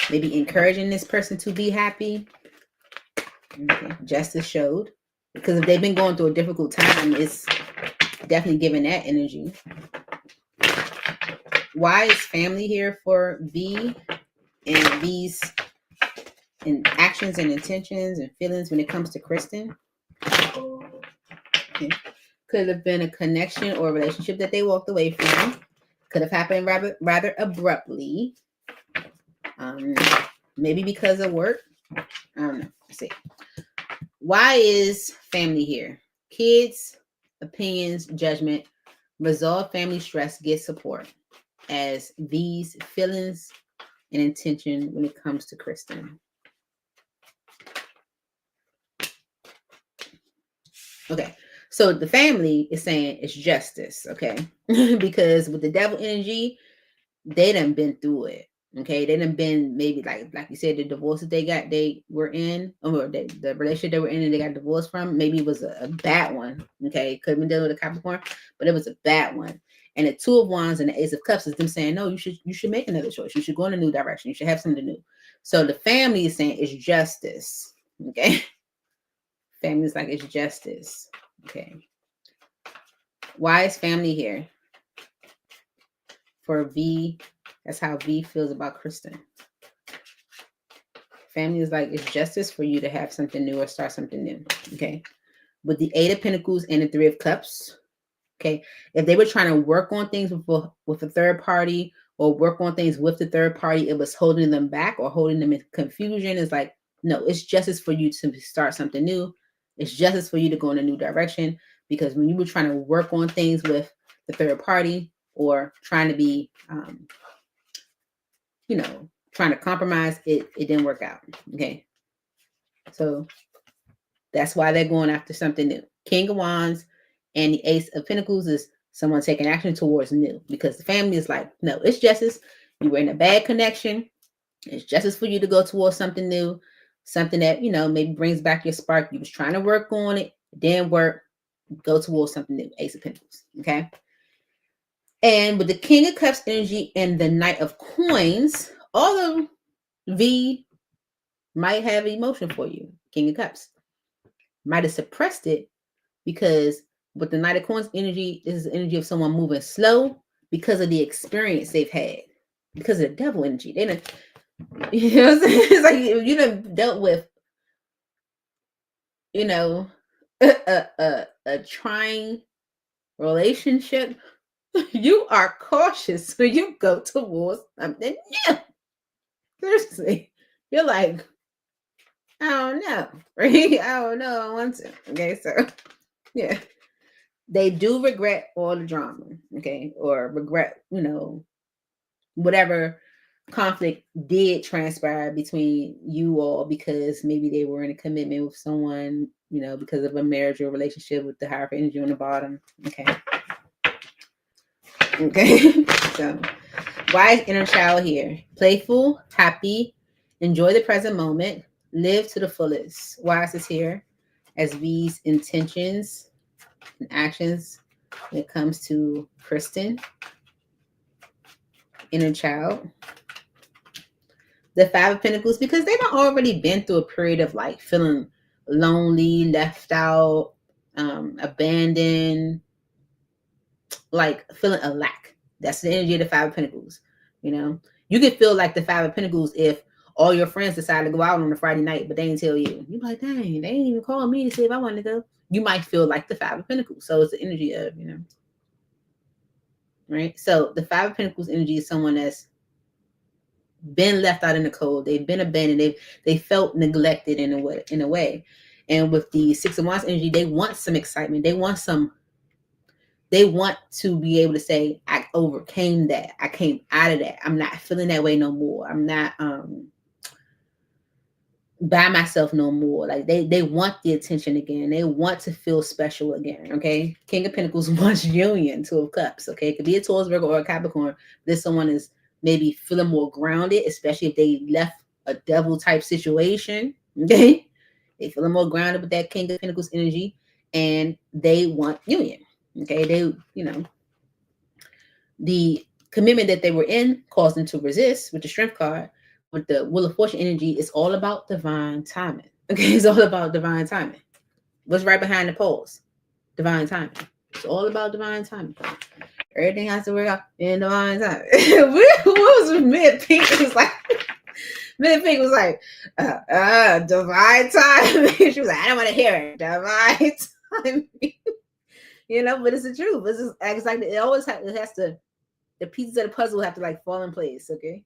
maybe encouraging this person to be happy. Okay. Justice showed. Because if they've been going through a difficult time, it's definitely giving that energy. Why is family here for V and V's and actions and intentions and feelings when it comes to Kristen? Okay. Could have been a connection or a relationship that they walked away from. Could have happened rather abruptly. Maybe because of work. I don't know. Let's see. Why is family here? Kids, opinions, judgment, resolve family stress, get support. As these feelings and intention when it comes to Kristen. Okay, so the family is saying it's justice, okay? Because with the devil energy, they done been through it. Okay, they done been maybe like you said, the divorce that they were in, or the relationship they were in and they got divorced from, maybe it was a bad one. Okay, could have been dealing with a Capricorn, but it was a bad one. And the Two of Wands and the Ace of Cups is them saying, no, you should make another choice. You should go in a new direction. You should have something new. So the family is saying it's justice. Okay. Family's like it's justice. Okay. Why is family here? For V, that's how V feels about Kristen. Family is like it's justice for you to have something new or start something new. Okay. With the Eight of Pentacles and the Three of Cups. Okay. If they were trying to work on things with a third party or work on things with the third party, it was holding them back or holding them in confusion. It's like, no, it's justice for you to start something new. It's justice for you to go in a new direction. Because when you were trying to work on things with the third party or trying to be, trying to compromise, it didn't work out. Okay. So that's why they're going after something new. King of Wands and the Ace of Pentacles is someone taking action towards new, because the family is like, no, it's justice. You were in a bad connection. It's justice for you to go towards something new, something that, maybe brings back your spark. You was trying to work on it. It didn't work. Go towards something new. Ace of Pentacles. Okay. And with the King of Cups energy and the Knight of Coins, although V might have emotion for you, King of Cups might have suppressed it, because with the Knight of Coins energy, this is the energy of someone moving slow because of the experience they've had, because of the devil energy. They done, what I'm saying? It's like you done dealt with, a trying relationship. You are cautious, so you go towards something new. Seriously, you're like, I don't know, right? I don't know. I want to. Okay, so yeah. They do regret all the drama, okay, or regret, whatever conflict did transpire between you all, because maybe they were in a commitment with someone, because of a marriage or relationship with the higher energy on the bottom. Okay. So why is inner child here? Playful, happy, enjoy the present moment, live to the fullest. Why is this here? As V's intentions and actions when it comes to Kristen, inner child. The Five of Pentacles, because they've already been through a period of like feeling lonely, left out, abandoned, like feeling a lack. That's the energy of the Five of Pentacles. You could feel like the Five of Pentacles if all your friends decide to go out on a Friday night, but they didn't tell you. You're like, dang, they didn't even call me to see if I wanted to go. You might feel like the Five of Pentacles. So it's the energy of, right? So the Five of Pentacles energy is someone that's been left out in the cold. They've been abandoned. They felt neglected in a way. And with the Six of Wands energy, they want some excitement. They want to be able to say, I overcame that. I came out of that. I'm not feeling that way no more. I'm not by myself no more. Like they want the attention again. They want to feel special again. Okay. King of Pentacles wants union. Two of Cups. Okay. It could be a Taurus, Virgo, or a Capricorn. This someone is maybe feeling more grounded, especially if they left a devil type situation. Okay. They feeling more grounded with that King of Pentacles energy, and they want union. Okay. They, the commitment that they were in caused them to resist with the Strength card. With the Wheel of Fortune energy, it's all about divine timing. Okay, it's all about divine timing. What's right behind the poles? Divine timing. It's all about divine timing. Everything has to work out in divine timing. What was Mid Pink? It was like Mid Pink was like, divine timing. She was like, I don't want to hear it. Divine timing. But it's the truth. It's just exactly. It always has to. The pieces of the puzzle have to like fall in place. Okay.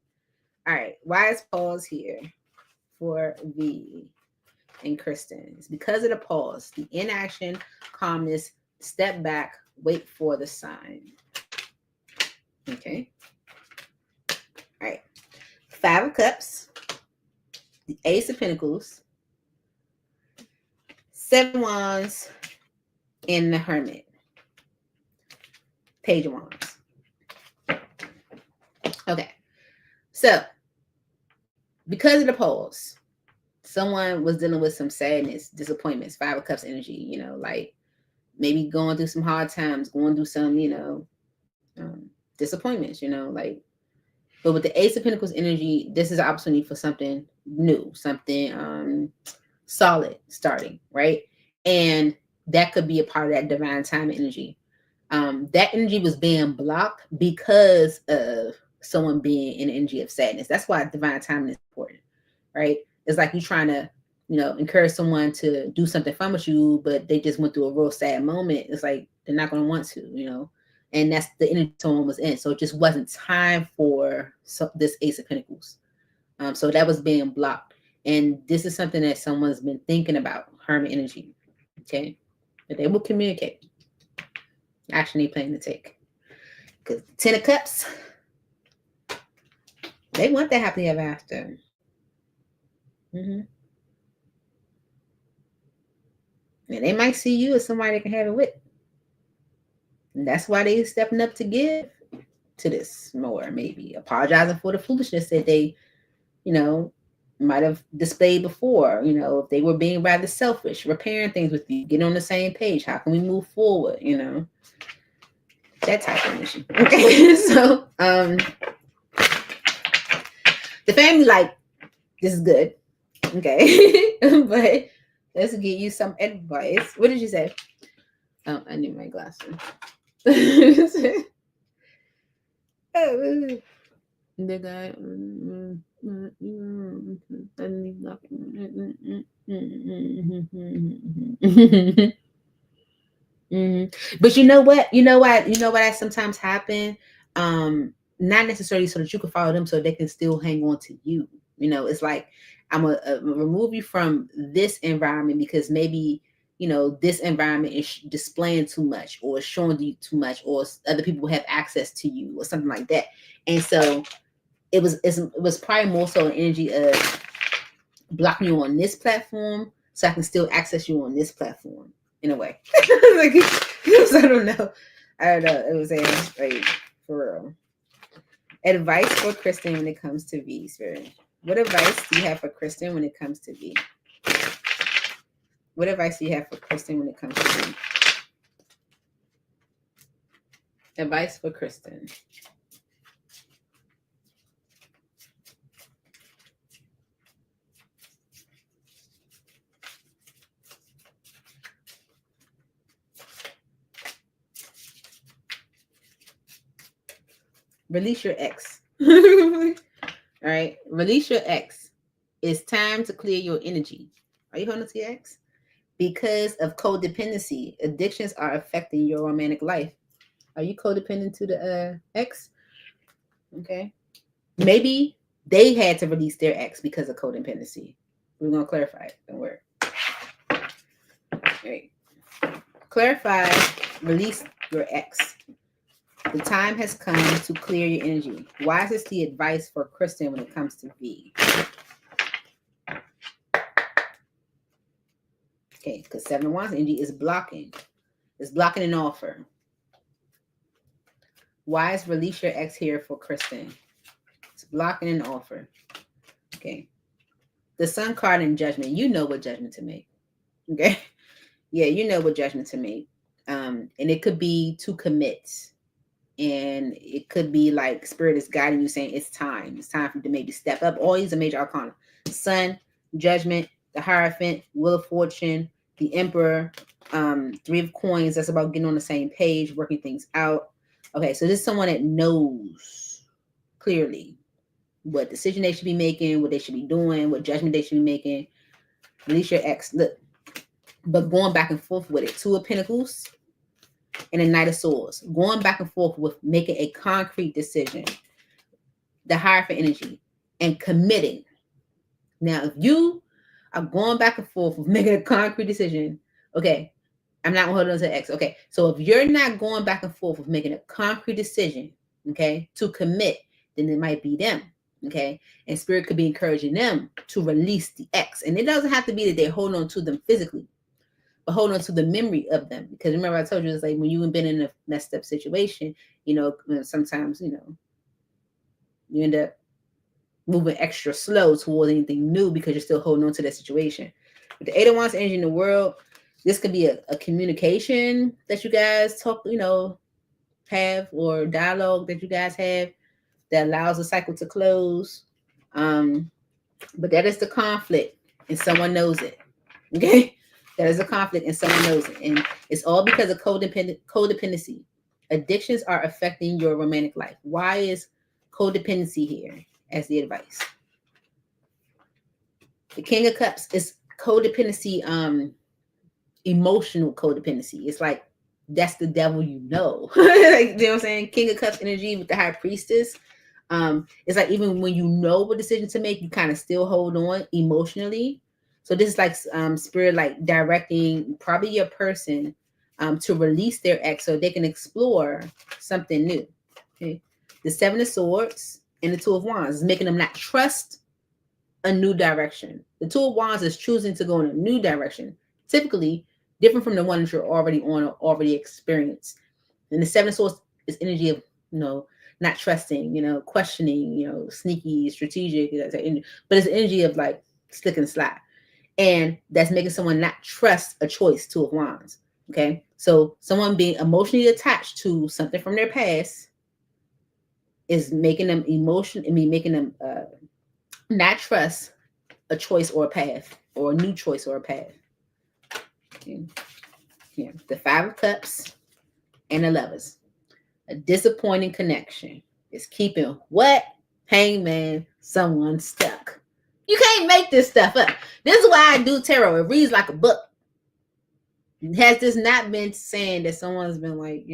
All right. Why is pause here for V and Kristen? It's because of the pause, the inaction, calmness, step back, wait for the sign. Okay. All right. Five of Cups, the Ace of Pentacles, Seven Wands, and the Hermit. Page of Wands. Okay. So, because of the pause, someone was dealing with some sadness, disappointments, Five of Cups energy, like maybe going through some hard times, going through some, disappointments, like, but with the Ace of Pentacles energy, this is an opportunity for something new, something solid starting, right? And that could be a part of that divine time energy. That energy was being blocked because of someone being in energy of sadness. That's why divine timing is important, right? It's like you trying to, encourage someone to do something fun with you, but they just went through a real sad moment. It's like they're not going to want to, and that's the energy someone was in. So it just wasn't time for this Ace of Pentacles. So that was being blocked. And this is something that someone's been thinking about, Hermit energy. Okay. But they will communicate. Actually, they playing the take. Because 10 of Cups, they want that happily ever after. And they might see you as somebody that can have it with. And that's why they stepping up to give to this more, maybe. Apologizing for the foolishness that they, might have displayed before. If they were being rather selfish, repairing things with you, get on the same page. How can we move forward? That type of issue. Okay. So the family, like, this is good. Okay. But let's give you some advice. What did you say? Oh, I need my glasses. The guy. But you know what? That sometimes happen. Not necessarily so that you can follow them, so they can still hang on to you. It's like I'm gonna remove you from this environment because maybe this environment is displaying too much or showing you too much, or other people have access to you or something like that. And so it was probably more so an energy of blocking you on this platform so I can still access you on this platform in a way. Like, I don't know. It was like, for real. Advice for Kristen when it comes to V, Spirit. What advice do you have for Kristen when it comes to V? What advice do you have for Kristen when it comes to V? Advice for Kristen. Release your ex. All right. Release your ex. It's time to clear your energy. Are you holding on to your ex? Because of codependency, addictions are affecting your romantic life. Are you codependent to the ex? Okay. Maybe they had to release their ex because of codependency. We're going to clarify it. Don't worry. All right. Clarify, release your ex. The time has come to clear your energy. Why is this the advice for Kristen when it comes to V? Okay, because 7 of Wands energy is blocking. It's blocking an offer. Why is release your ex here for Kristen? It's blocking an offer. Okay. The Sun card in Judgment. You know what judgment to make. Okay. Yeah, you know what judgment to make. And it could be to commit. And it could be like Spirit is guiding you, saying it's time. It's time for you to maybe step up. All these are major arcana. Sun, Judgment, the Hierophant, Wheel of Fortune, the Emperor, 3 of Coins. That's about getting on the same page, working things out. Okay, so this is someone that knows clearly what decision they should be making, what they should be doing, what judgment they should be making. Release your ex. Look, but going back and forth with it. 2 of Pentacles and a Knight of Swords. Going back and forth with making a concrete decision. The Hierophant energy and committing. Now, if you are going back and forth with making a concrete decision, okay, I'm not holding on to X. Okay, so if you're not going back and forth with making a concrete decision, okay, to commit, then it might be them. Okay, and Spirit could be encouraging them to release the X. And it doesn't have to be that they're holding on to them physically, but hold on to the memory of them. Because remember, I told you, it's like when you've been in a messed up situation, sometimes, you end up moving extra slow towards anything new because you're still holding on to that situation. With the 8 of Wands energy in the world, this could be a communication that you guys talk, have or dialogue that you guys have that allows the cycle to close. But that is the conflict, and someone knows it. Okay, that is a conflict, and someone knows it, and it's all because of codependency. Addictions are affecting your romantic life. Why is codependency here as the advice? The King of Cups is codependency, emotional codependency. It's like that's the devil, you know. Like, you know what I'm saying? King of Cups energy with the High Priestess. It's like even when you know what decision to make, you kind of still hold on emotionally. So this is like spirit like directing probably your person to release their ex so they can explore something new. Okay. The Seven of Swords and the Two of Wands is making them not trust a new direction. The Two of Wands is choosing to go in a new direction, typically different from the one that you're already on or already experienced. And the Seven of Swords is energy of, not trusting, questioning, sneaky, strategic, but it's energy of like slick and slide. And that's making someone not trust a choice, Two of Wands. Okay. So someone being emotionally attached to something from their past is making them making them not trust a choice or a path or a new choice or a path. Okay. Yeah. The Five of Cups and the Lovers. A disappointing connection is keeping what? Hangman, someone stuck. You can't make this stuff up. This is why I do tarot. It reads like a book. Has this not been saying that someone's been like,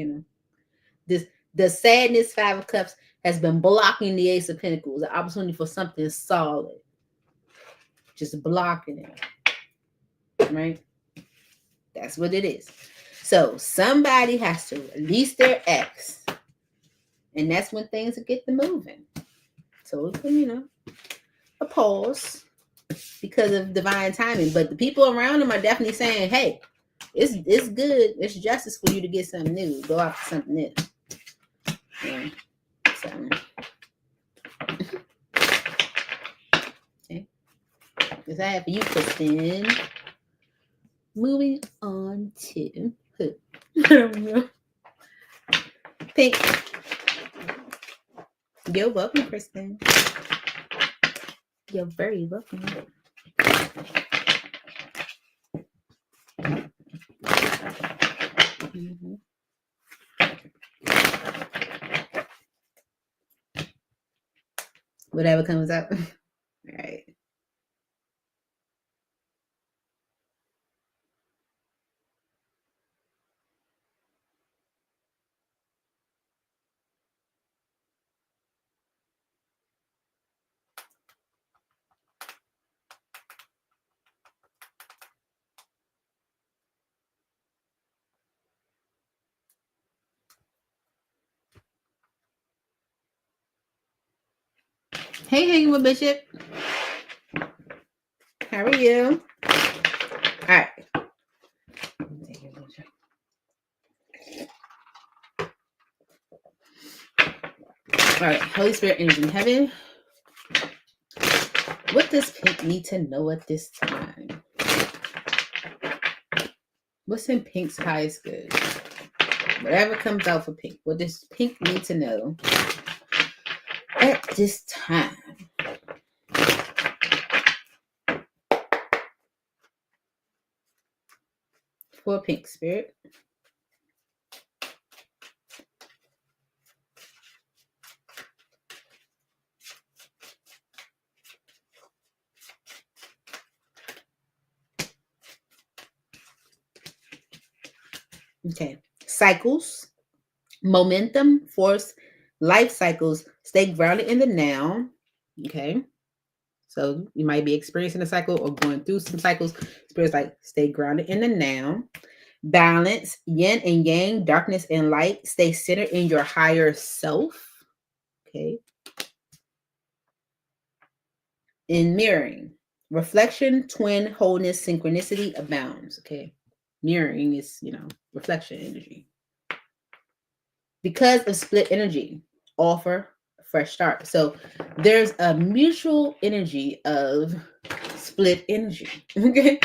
the sadness Five of Cups has been blocking the Ace of Pentacles, the opportunity for something solid. Just blocking it. Right? That's what it is. So somebody has to release their ex. And that's when things will get to moving. So, a pause because of divine timing. But the people around them are definitely saying, hey, it's good. It's justice for you to get something new. Go after something new. Yeah. So, okay. Because I have for you, Kristen. Moving on to who? I don't know. Pink. You're welcome, Kristen. You're very welcome. Mm-hmm. Whatever comes up. All right. Hey, hanging with Bishop. How are you? All right. All right. Holy Spirit, angels in heaven. What does Pink need to know at this time? What's in Pink's highest good? Whatever comes out for Pink. What does Pink need to know at this time? For Pink, Spirit. Okay. Cycles, momentum, force, life cycles. Stay grounded in the now. Okay. So you might be experiencing a cycle or going through some cycles. Spirit's like, stay grounded in the now. Balance, yin and yang, darkness and light. Stay centered in your higher self. Okay. In mirroring, reflection, twin, wholeness, synchronicity abounds. Okay. Mirroring is, reflection energy. Because of split energy, offer a fresh start. So there's a mutual energy of split energy. Okay.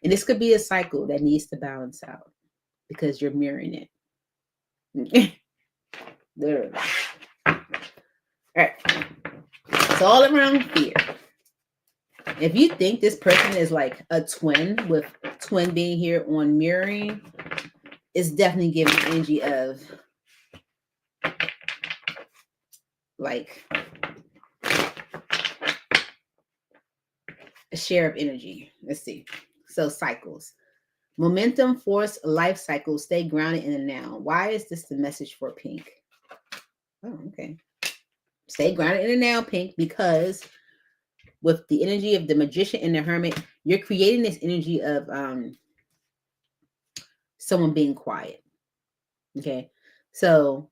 And this could be a cycle that needs to balance out because you're mirroring it. Okay. Literally. All right. It's all around fear. If you think this person is like a twin, with twin being here on mirroring, it's definitely giving the energy of like a share of energy. Let's see. So cycles. Momentum, force, life cycle, stay grounded in the now. Why is this the message for pink? Oh, okay. Stay grounded in the now, pink, because with the energy of the magician and the hermit, you're creating this energy of someone being quiet. Okay. So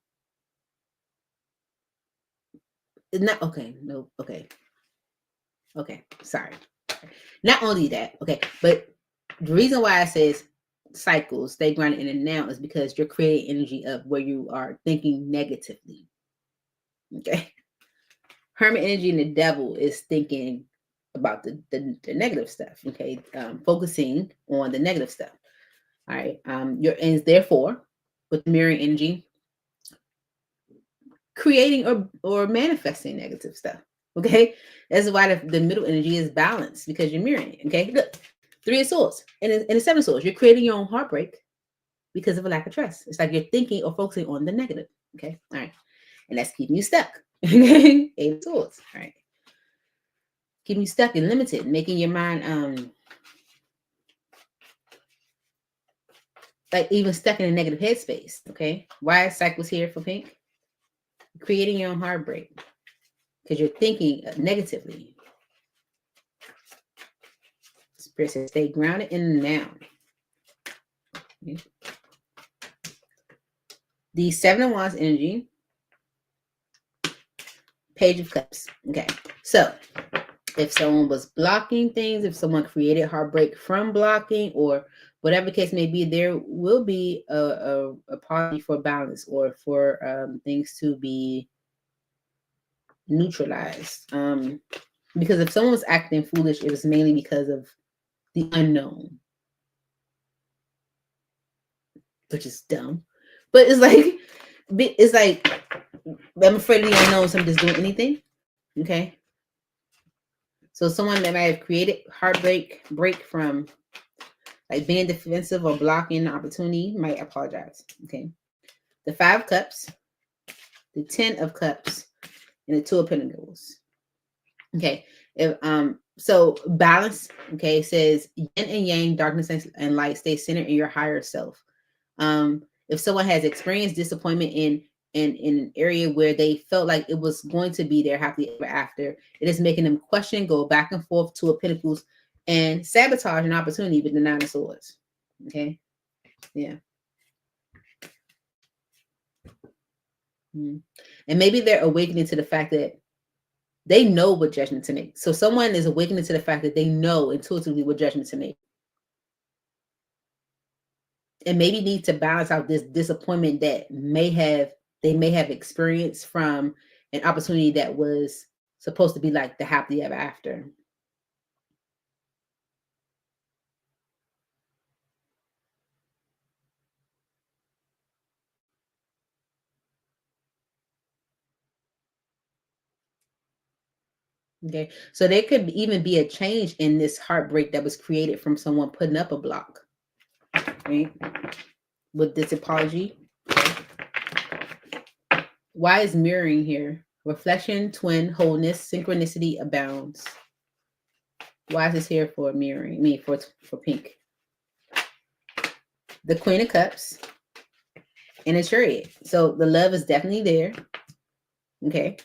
it's not okay. No, okay. Okay. Sorry. Not only that, okay, but the reason why I says cycles, stay grounded in the now, is because you're creating energy of where you are thinking negatively. Okay. Hermit energy and the devil is thinking about the negative stuff. Okay. Focusing on the negative stuff. All right. And therefore, with mirroring energy, creating or manifesting negative stuff. Okay. That's why the middle energy is balanced, because you're mirroring it. Okay. Look, 3 of Swords and the 7 of Swords. You're creating your own heartbreak because of a lack of trust. It's like you're thinking or focusing on the negative. Okay. All right. And that's keeping you stuck. 8 of Swords. All right. Keeping you stuck and limited, making your mind like even stuck in a negative headspace. Okay. Why cycles here for pink? Creating your own heartbreak because you're thinking negatively. Spirit says stay grounded in the now. Okay. The 7 of Wands energy. Page of Cups. Okay. So if someone was blocking things, if someone created heartbreak from blocking, or whatever the case may be, there will be a party for balance, or for things to be neutralized. Because if someone was acting foolish, it was mainly because of the unknown, which is dumb. But it's like I'm afraid of the unknown, so I'm just doing anything. Okay. So someone that might have created heartbreak break from like being defensive or blocking an opportunity might apologize. Okay. The 5 of Cups, the 10 of Cups, and the 2 of Pentacles. Okay. If so balance, okay, says yin and yang, darkness and light, stay centered in your higher self. If someone has experienced disappointment in an area where they felt like it was going to be their happily ever after, it is making them question, go back and forth, 2 of Pentacles, and sabotage an opportunity with the 9 of Swords. Okay. Yeah. And maybe they're awakening to the fact that they know what judgment to make. So someone is awakening to the fact that they know intuitively what judgment to make. And maybe need to balance out this disappointment that they may have experienced from an opportunity that was supposed to be like the happily ever after. Okay, so there could even be a change in this heartbreak that was created from someone putting up a block, right? With this apology. Why is mirroring here? Reflection, twin, wholeness, synchronicity abounds. Why is this here for mirroring? For pink. The Queen of Cups and a Chariot. So the love is definitely there. Okay.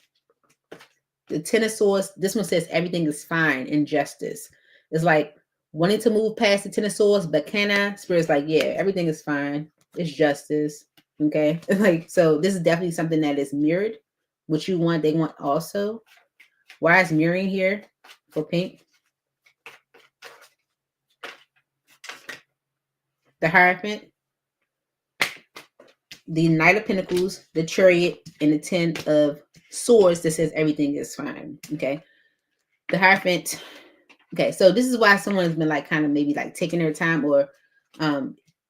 The 10 of Swords, this one says everything is fine in justice. It's like wanting to move past the 10 of Swords, but can I? Spirit's like, yeah, everything is fine. It's justice. Okay. Like, so this is definitely something that is mirrored. What you want, they want also. Why is mirroring here for pink? The Hierophant, the Knight of Pentacles, the Chariot, and the 10 of Swords that says everything is fine. Okay. The Hierophant. Okay, so this is why someone's been like kind of maybe like taking their time, or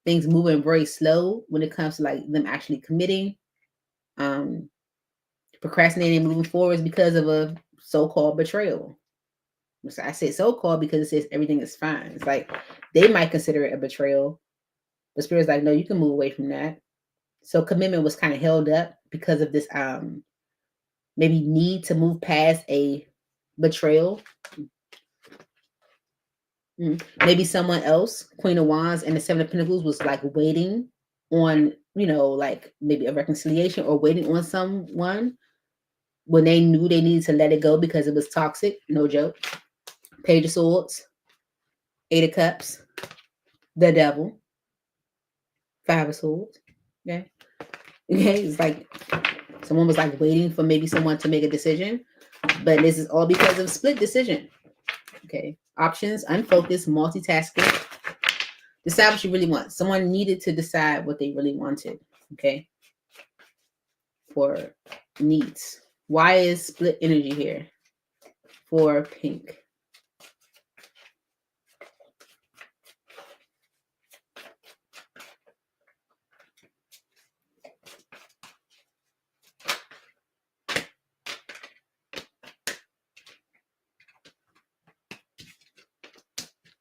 things moving very slow when it comes to like them actually committing. Procrastinating moving forward is because of a so-called betrayal. So I say so-called because it says everything is fine. It's like they might consider it a betrayal. The spirit's like, no, you can move away from that. So commitment was kind of held up because of this maybe need to move past a betrayal. Maybe someone else, Queen of Wands and the Seven of Pentacles, was like waiting on, like maybe a reconciliation or waiting on someone when they knew they needed to let it go because it was toxic. No joke. Page of Swords, Eight of Cups, the Devil, Five of Swords. Okay. Okay. It's like someone was like waiting for maybe someone to make a decision, but this is all because of split decision. Okay. Options, unfocused, multitasking. Decide what you really want. Someone needed to decide what they really wanted. Okay. For needs. Why is split energy here for pink?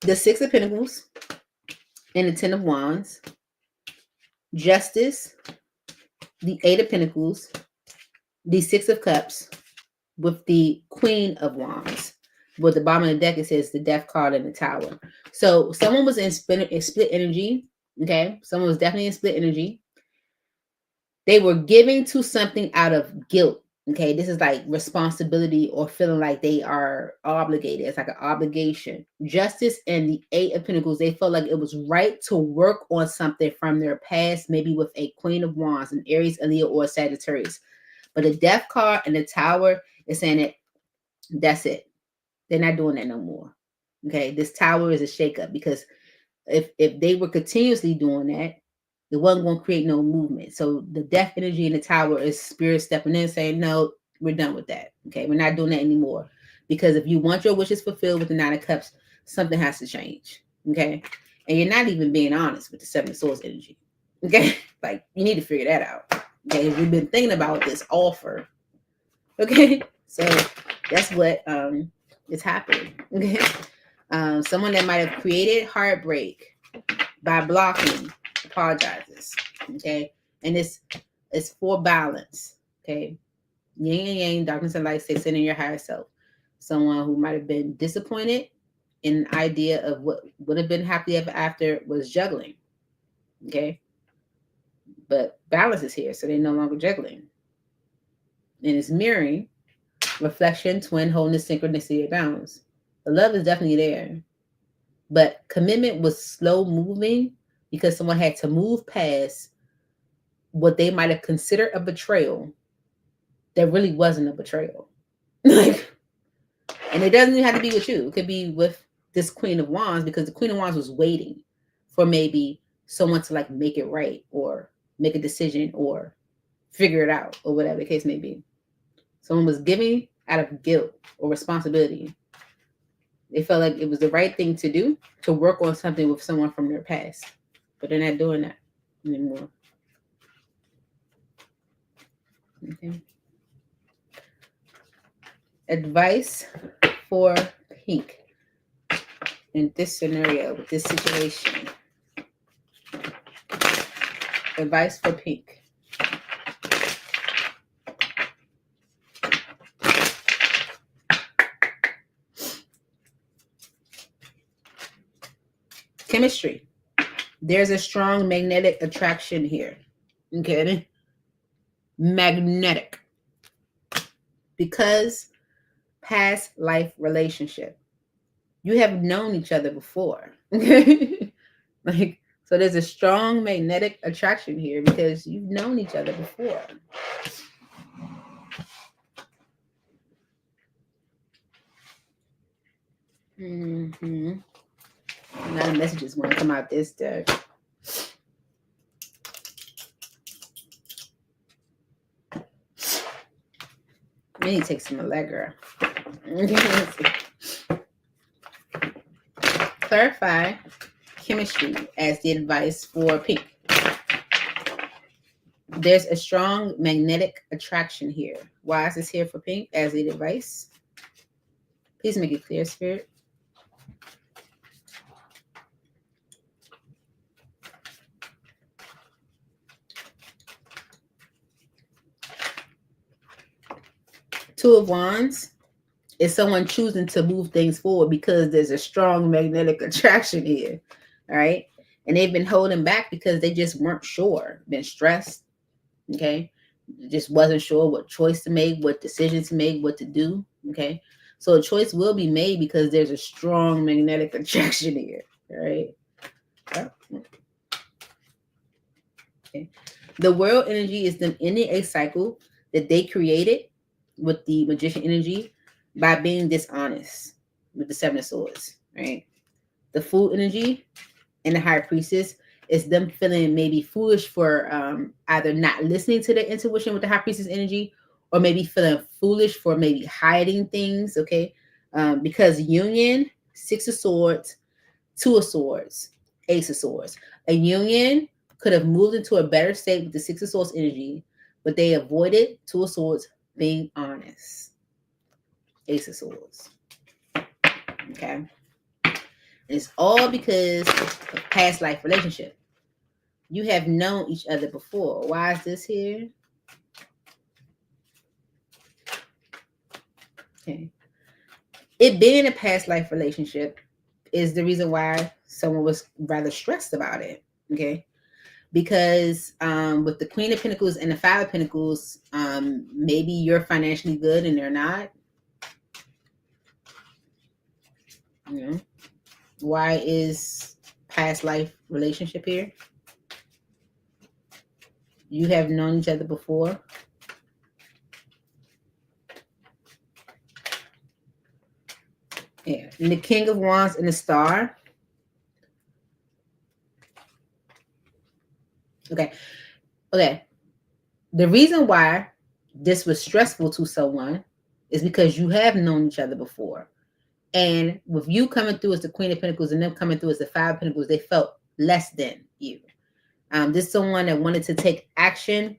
The Six of Pentacles and the Ten of Wands, Justice, the Eight of Pentacles, the Six of Cups, with the Queen of Wands. With the bottom of the deck, it says the Death card and the Tower. So someone was in split energy. Okay, someone was definitely in split energy. They were giving to something out of guilt. Okay, this is like responsibility or feeling like they are obligated. It's like an obligation. Justice and the Eight of Pentacles, they felt like it was right to work on something from their past, maybe with a Queen of Wands, an Aries, a Leo, or a Sagittarius. But the Death card and the Tower is saying that that's it. They're not doing that no more. Okay, this Tower is a shakeup because if they were continuously doing that, it wasn't going to create no movement. So the Death energy in the Tower is spirit stepping in saying, no, we're done with that. Okay, we're not doing that anymore. Because if you want your wishes fulfilled with the Nine of Cups, something has to change. Okay, and you're not even being honest with the Seven of Swords energy. Okay, like you need to figure that out. Okay, we've been thinking about this offer. Okay, so that's what is happening. Okay, someone that might have created heartbreak by blocking apologizes. Okay, and it's for balance. Okay, yin and yang, darkness and light, stay centered in your higher self. Someone who might have been disappointed in the idea of what would have been happy ever after was juggling. Okay, but balance is here, so they're no longer juggling, and it's mirroring, reflection, twin, wholeness, synchronicity, balance. The love is definitely there, but commitment was slow moving because someone had to move past what they might have considered a betrayal that really wasn't a betrayal. Like, and it doesn't even have to be with you. It could be with this Queen of Wands because the Queen of Wands was waiting for maybe someone to like make it right or make a decision or figure it out or whatever the case may be. Someone was giving out of guilt or responsibility. They felt like it was the right thing to do to work on something with someone from their past, but they're not doing that anymore. Okay. Advice for pink in this scenario, with this situation. Advice for pink. Chemistry. There's a strong magnetic attraction here. Okay? Magnetic. Because past life relationship. You have known each other before. Okay? Like, so there's a strong magnetic attraction here because you've known each other before. Mm-hmm. A lot of messages want to come out this deck. I need to take some Allegra. Clarify chemistry as the advice for pink. There's a strong magnetic attraction here. Why is this here for pink as a advice? Please make it clear, Spirit. Two of Wands is someone choosing to move things forward because there's a strong magnetic attraction here. All right. And they've been holding back because they just weren't sure, been stressed. Okay. Just wasn't sure what choice to make, what decision to make, what to do. Okay. So a choice will be made because there's a strong magnetic attraction here. All right. Okay. The world energy is them ending a cycle that they created with the magician energy by being dishonest with the Seven of Swords, right? The Fool energy and the High Priestess is them feeling maybe foolish for either not listening to their intuition with the High Priestess energy, or maybe feeling foolish for maybe hiding things, okay? Because union, Six of Swords, Two of Swords, Ace of Swords. A union could have moved into a better state with the Six of Swords energy, but they avoided Two of Swords being honest. Ace of Swords. Okay. And it's all because of past life relationship. You have known each other before. Why is this here? Okay. It being a past life relationship is the reason why someone was rather stressed about it. Okay. Because with the Queen of Pentacles and the Five of Pentacles, maybe you're financially good and they're not. You know, why is past life relationship here? You have known each other before. Yeah, and the King of Wands and the Star. Okay. The reason why this was stressful to someone is because you have known each other before. And with you coming through as the Queen of Pentacles and them coming through as the Five of Pentacles, they felt less than you. This is someone that wanted to take action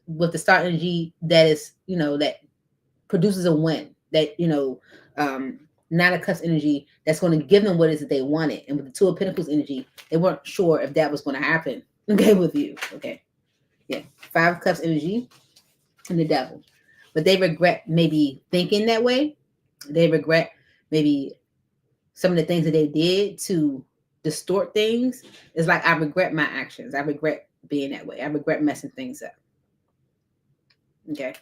with the Star energy that is, that produces a win, that, Nine of Cups energy that's going to give them what it is that they wanted. And with the Two of Pentacles energy, they weren't sure if that was going to happen, okay, with you, okay? Yeah, Five of Cups energy and the Devil. But they regret maybe thinking that way. They regret maybe some of the things that they did to distort things. It's like, I regret my actions. I regret being that way. I regret messing things up. Okay.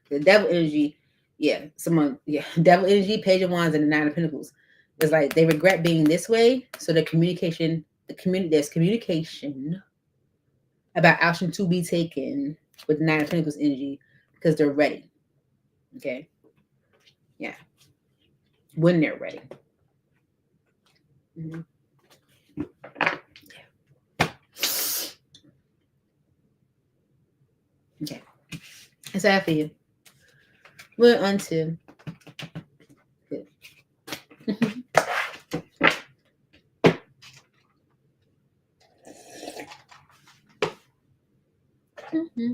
The Devil energy, Devil energy, Page of Wands, and the Nine of Pentacles. It's like they regret being this way. So there's communication about action to be taken with the Nine of Pentacles energy because they're ready. Okay. Yeah. When they're ready. Mm-hmm. Okay. That's that for you. We're on to mm-hmm.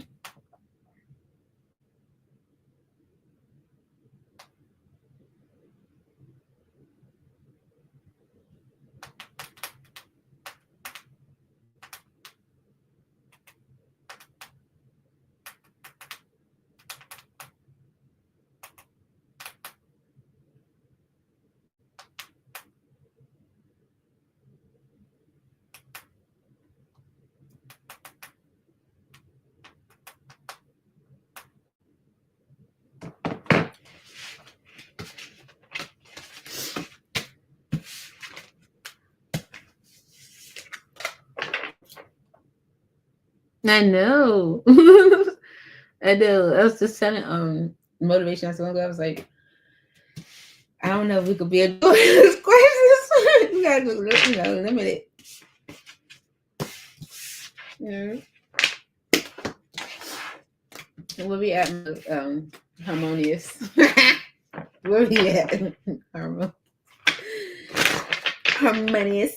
I know. I know. I was just telling motivation so long ago. I was like, I don't know if we could be able to do this question. You gotta limit it. Yeah. We'll be at harmonious. Where we at? Harmonious.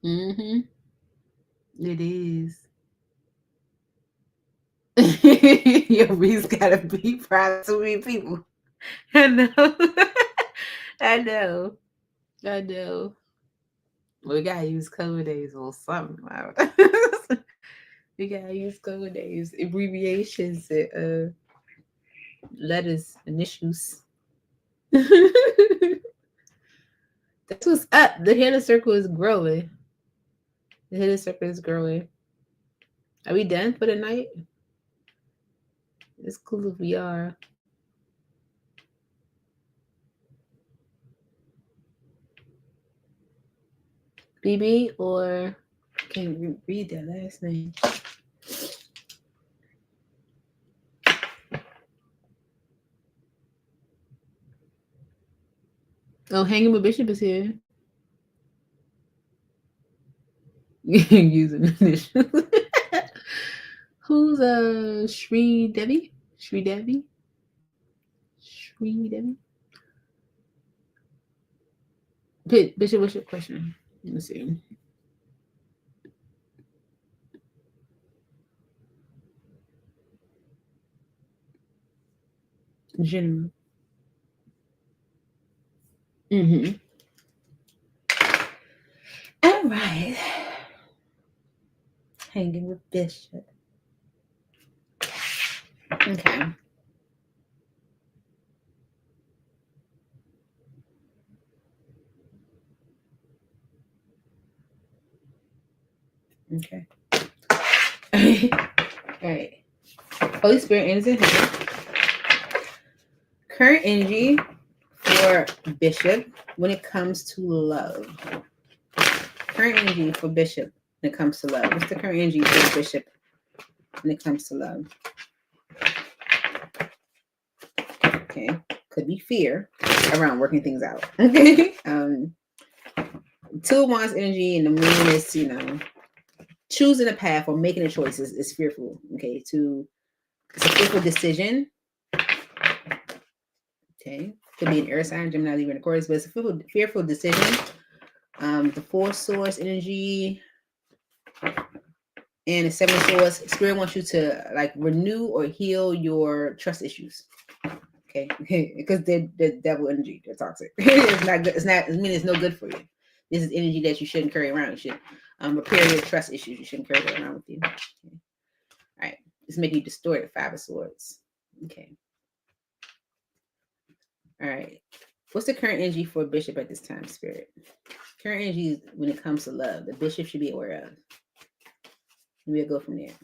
Mm-hmm. It is. Your Reese gotta be proud to many people. I know. I know. I know. We gotta use code days or something. We gotta use code days, abbreviations, letters, initials. That's what's up. The hidden circle is growing. The hidden circle is growing. Are we done for the night? It's cool if we are. BB or can't read that last name. Oh, Hanging with Bishop is here. Using initials. Who's Shri Devi? Shri Devi? Shri Devi? Bishop, what's your question? Let me see. General. Mm-hmm. All right. Hanging with Bishop. Okay. Okay. All right. Holy Spirit enters in here. Current energy for Bishop when it comes to love. Current energy for Bishop when it comes to love. What's the current energy for Bishop when it comes to love? Okay. Could be fear around working things out. Okay. Two of Wands energy and the moon is, choosing a path or making a choice is fearful. Okay. It's a fearful decision. Okay. Could be an air sign, Gemini, Libra, and Aquarius, but it's a fearful decision. The Four Swords energy and the Seven of Swords. Spirit wants you to like renew or heal your trust issues. Okay, because they're devil energy. They're toxic. It's not good. It's not. I mean, it's no good for you. This is energy that you shouldn't carry around. You should repair your trust issues. You shouldn't carry that around with you. Okay. All right. It's making you distort the Five of Swords. Okay. All right. What's the current energy for Bishop at this time, Spirit? Current energy when it comes to love, the Bishop should be aware of. We'll go from there.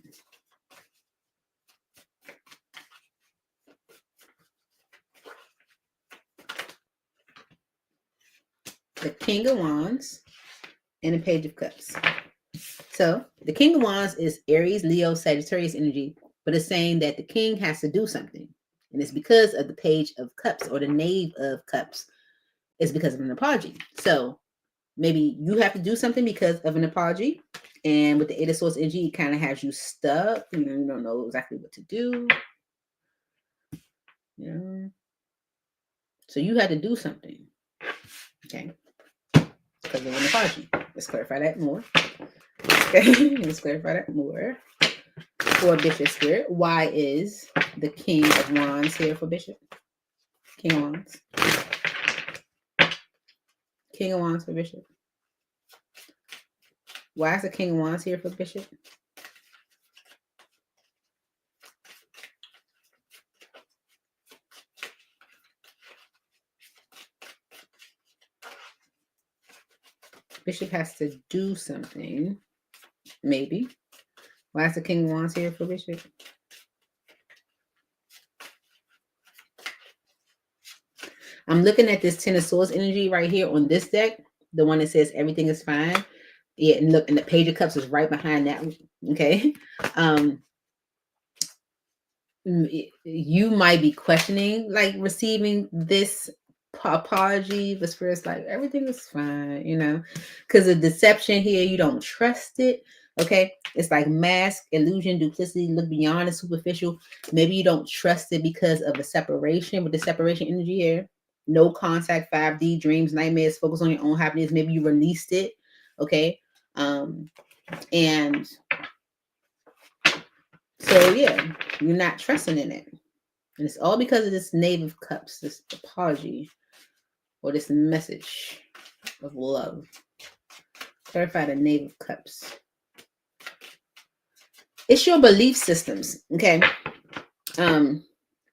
The King of Wands and the Page of Cups. So the King of Wands is Aries, Leo, Sagittarius energy, but it's saying that the king has to do something. And it's because of the Page of Cups or the Knave of Cups. It's because of an apology. So maybe you have to do something because of an apology. And with the Eight of Swords energy, it kind of has you stuck. You don't know exactly what to do. So you had to do something. Okay. Because of an apology. Let's clarify that more. Okay. Let's clarify that more. For Bishop Spirit, why is the King of Wands here for Bishop? King of Wands. King of Wands for Bishop. Why is the King of Wands here for Bishop? Bishop has to do something. Maybe. Why is the King of Wands here for Bishop? I'm looking at this Ten of Swords energy right here on this deck. The one that says everything is fine. Yeah, and look, and the Page of Cups is right behind that one. Okay. You might be questioning like receiving this apology, but Spirit's like everything is fine, because of deception here, you don't trust it. Okay, it's like mask, illusion, duplicity, look beyond the superficial. Maybe you don't trust it because of a separation, with the separation energy here. No contact, 5D, dreams, nightmares, focus on your own happiness. Maybe you released it. Okay. And so, yeah, you're not trusting in it. And it's all because of this Knave of Cups, this apology, or this message of love. Clarify the Knave of Cups. It's your belief systems, okay?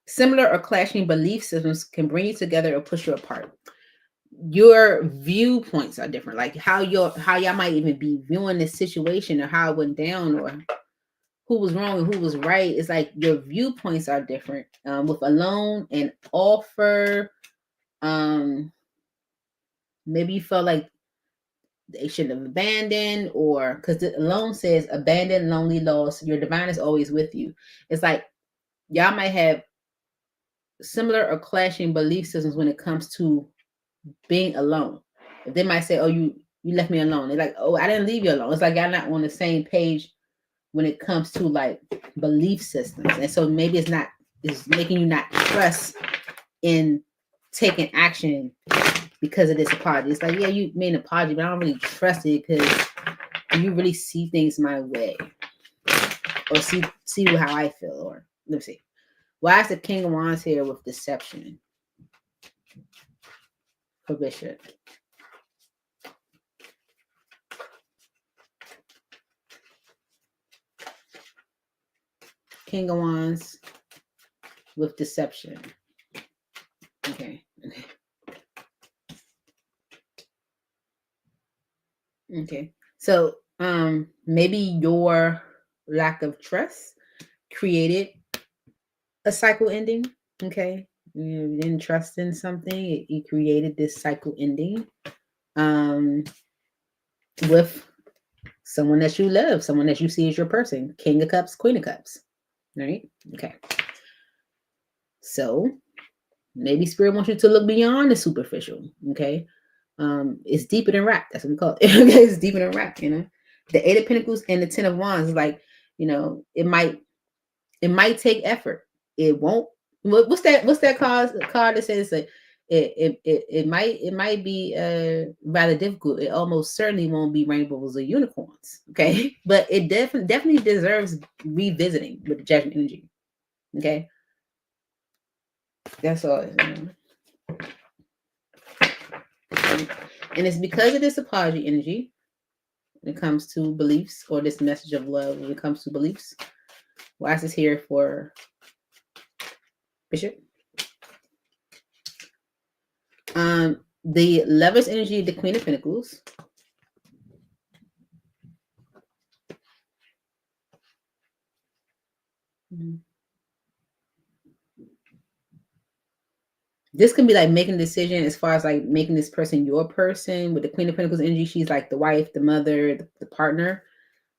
Similar or clashing belief systems can bring you together or push you apart. Your viewpoints are different, like how y'all might even be viewing this situation, or how it went down, or who was wrong and who was right. It's like your viewpoints are different. With alone and offer, maybe you felt like they should have abandoned, or because the alone says abandoned, lonely, lost. Your divine is always with you. It's like y'all might have similar or clashing belief systems when it comes to being alone. If they might say, "Oh, you left me alone," they're like, "Oh, I didn't leave you alone." It's like y'all not on the same page when it comes to like belief systems, and so maybe it's making you not trust in taking action because of this apology. It's like, yeah, you made an apology, but I don't really trust it because you really see things my way, or see how I feel. Or let me see, why is the King of Wands here with deception for Bishop? King of Wands with deception. Okay. Okay. So maybe your lack of trust created a cycle ending. Okay. You didn't trust in something. It created this cycle ending. With someone that you love, someone that you see as your person. King of Cups, Queen of Cups. Right? Okay. So maybe Spirit wants you to look beyond the superficial. Okay. It's deeper than rap. That's what we call it. Okay, it's deeper than rap, you know. The Eight of Pentacles and the Ten of Wands is like, you know, it might take effort. It won't. What's that card that says that it might be rather difficult. It almost certainly won't be rainbows or unicorns. Okay, but it definitely deserves revisiting with the Judgment energy. Okay, that's all. And it's because of this apology energy when it comes to beliefs, or this message of love when it comes to beliefs. Why is this here for Bishop? The Lover's energy, the Queen of Pentacles. This can be like making a decision as far as like making this person your person. With the Queen of Pentacles energy, she's like the wife, the mother, the partner,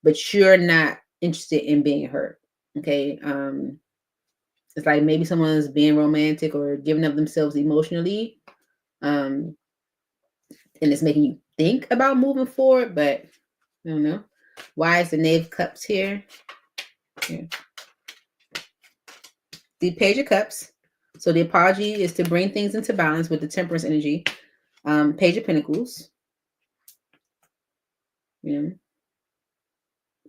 but you're not interested in being hurt. Okay. It's like maybe someone's being romantic or giving up themselves emotionally. And it's making you think about moving forward, but I don't know. Why is the Knave of Cups here? Yeah. The Page of Cups. So the apology is to bring things into balance with the Temperance energy. Page of Pentacles. Yeah.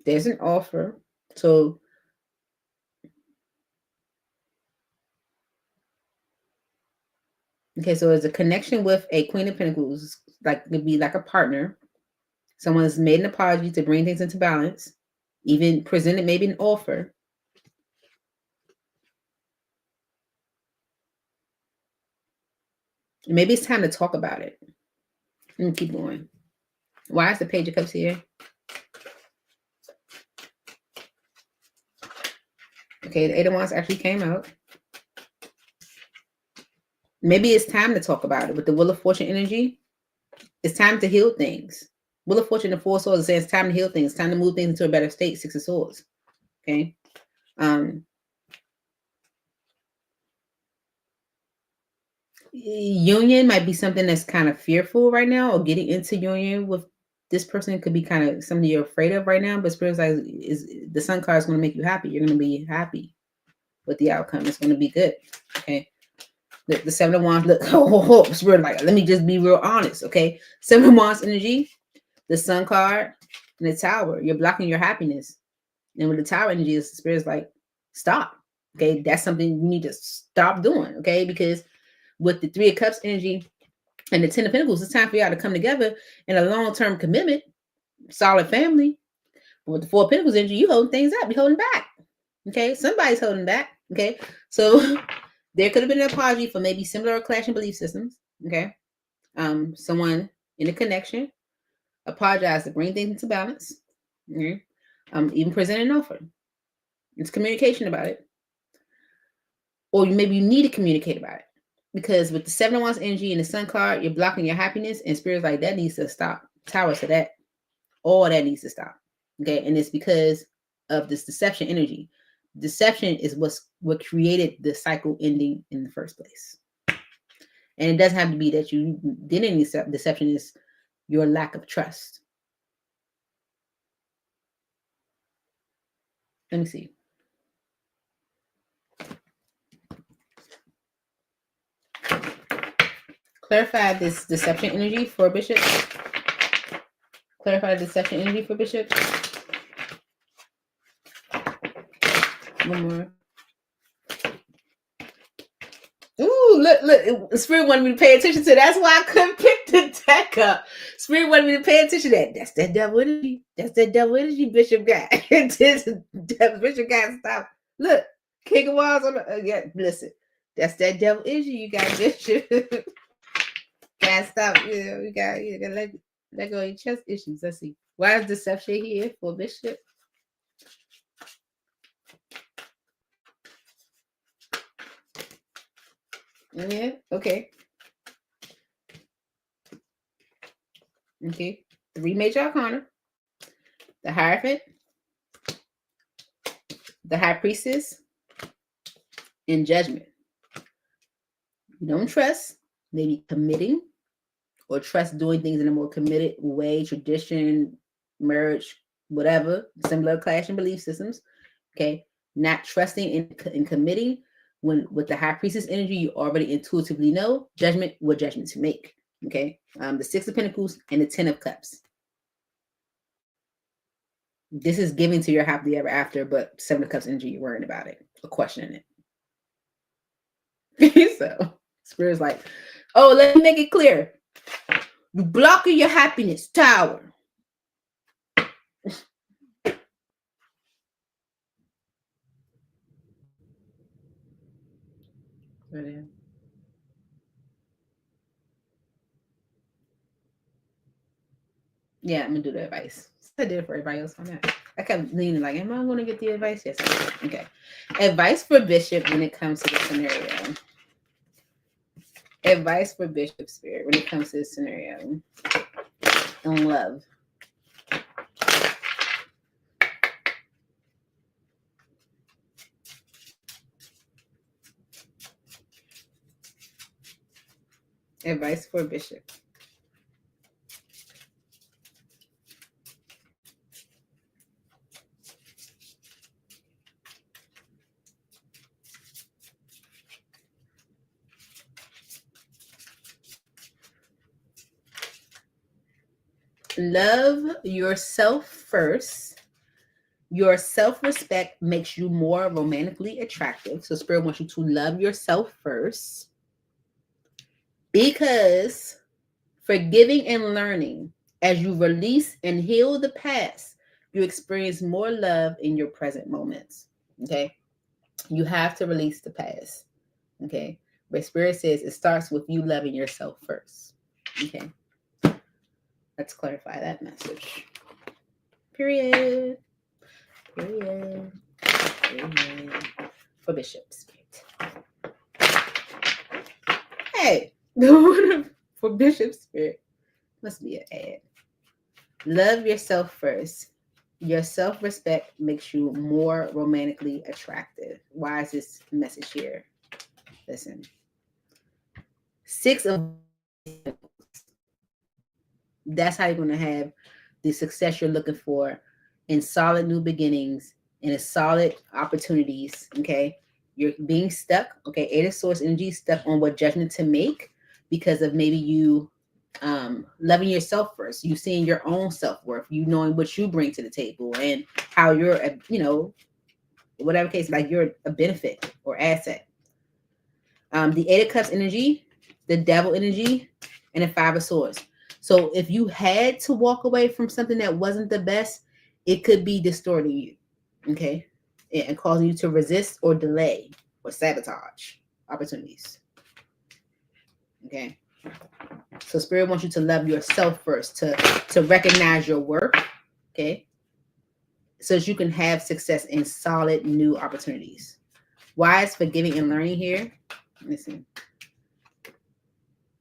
There's an offer. So okay, so there's a connection with a Queen of Pentacles, like could be like a partner. Someone's made an apology to bring things into balance, even presented maybe an offer. Maybe it's time to talk about it. Let me keep going. Why is the Page of Cups here? Okay, the Eight of Wands actually came out. Maybe it's time to talk about it with the Wheel of Fortune energy. It's time to heal things. Wheel of Fortune and Four of Swords says it's time to heal things, time to move things into a better state. Six of Swords. Okay. Union might be something that's kind of fearful right now, or getting into union with this person could be kind of something you're afraid of right now. But Spirit's like, is the Sun card is going to make you happy. You're going to be happy with the outcome. It's going to be good. Okay. The Seven of Wands, look, Spirit, like, let me just be real honest. Okay. Seven of Wands energy, the Sun card. In the Tower, you're blocking your happiness. And with the Tower energy, the Spirit's like, stop. Okay, that's something you need to stop doing. Okay, because with the Three of Cups energy and the Ten of Pentacles, it's time for y'all to come together in a long-term commitment, solid family. But with the Four of Pentacles energy, you holding things up, you holding back. Okay, somebody's holding back. Okay, so there could have been an apology for maybe similar or clashing belief systems. Okay, someone in a connection apologize to bring things into balance. Okay, even present an offer. It's communication about it, or maybe you need to communicate about it, because with the Seven of Wands energy and the Sun card, you're blocking your happiness, and Spirit's like, that needs to stop. Tower to that, all that needs to stop. Okay, and it's because of this deception energy. Deception is what created the cycle ending in the first place. And it doesn't have to be that you did any deception, is your lack of trust. Let me see. Clarify this deception energy for Bishop. Clarify the deception energy for Bishop. One more. Ooh, look. Spirit wanted me to pay attention to that. That's why I couldn't pick the deck up. Spirit wanted me to pay attention to that. That's that devil energy. That's that devil energy Bishop got. Bishop got stop. Look, King of Wands on the yeah, listen. That's that devil energy you got, Bishop. Gotta stop. You gotta let go of your chest issues. Let's see. Why is deception here for Bishop? Yeah, okay. Okay. 3 major arcana. The Hierophant, the High Priestess, and Judgment. You don't trust, maybe committing, or trust doing things in a more committed way, tradition, marriage, whatever, similar clashing belief systems. Okay. Not trusting and committing. When with the High Priestess energy, you already intuitively know judgment, what judgment to make. Okay. The Six of Pentacles and the Ten of Cups. This is giving to your happily ever after, but Seven of Cups energy, you're worrying about it or questioning it. So Spirit's like, oh, let me make it clear. You blocking your happiness, Tower. Yeah, I'm gonna do the advice. I did it for everybody else on that. I kept leaning like, am I gonna get the advice? Yes, okay. Advice for Bishop when it comes to the scenario. Advice for Bishop Spirit when it comes to this scenario. On love. Advice for Bishop. Love yourself first. Your self-respect makes you more romantically attractive. So Spirit wants you to love yourself first. Because forgiving and learning, as you release and heal the past, you experience more love in your present moments. Okay. You have to release the past. Okay. But Spirit says it starts with you loving yourself first. Okay. Let's clarify that message. Period. Period. Period. For Bishop Spirit. Hey, for Bishop Spirit. Must be an ad. Love yourself first. Your self-respect makes you more romantically attractive. Why is this message here? Listen. 6 of that's how you're going to have the success you're looking for in solid new beginnings and in solid opportunities. Okay. You're being stuck. Okay. 8 of Swords energy, stuck on what judgment to make because of maybe you Loving yourself first, you seeing your own self-worth, you knowing what you bring to the table and how you're a, whatever case, like you're a benefit or asset. The Eight of Cups energy, the Devil energy, and the Five of Swords. So if you had to walk away from something that wasn't the best, it could be distorting you, okay, and causing you to resist or delay or sabotage opportunities. Okay. So Spirit wants you to love yourself first, to recognize your work, okay, so that you can have success in solid new opportunities. Wise, forgiving, and learning here. Listen.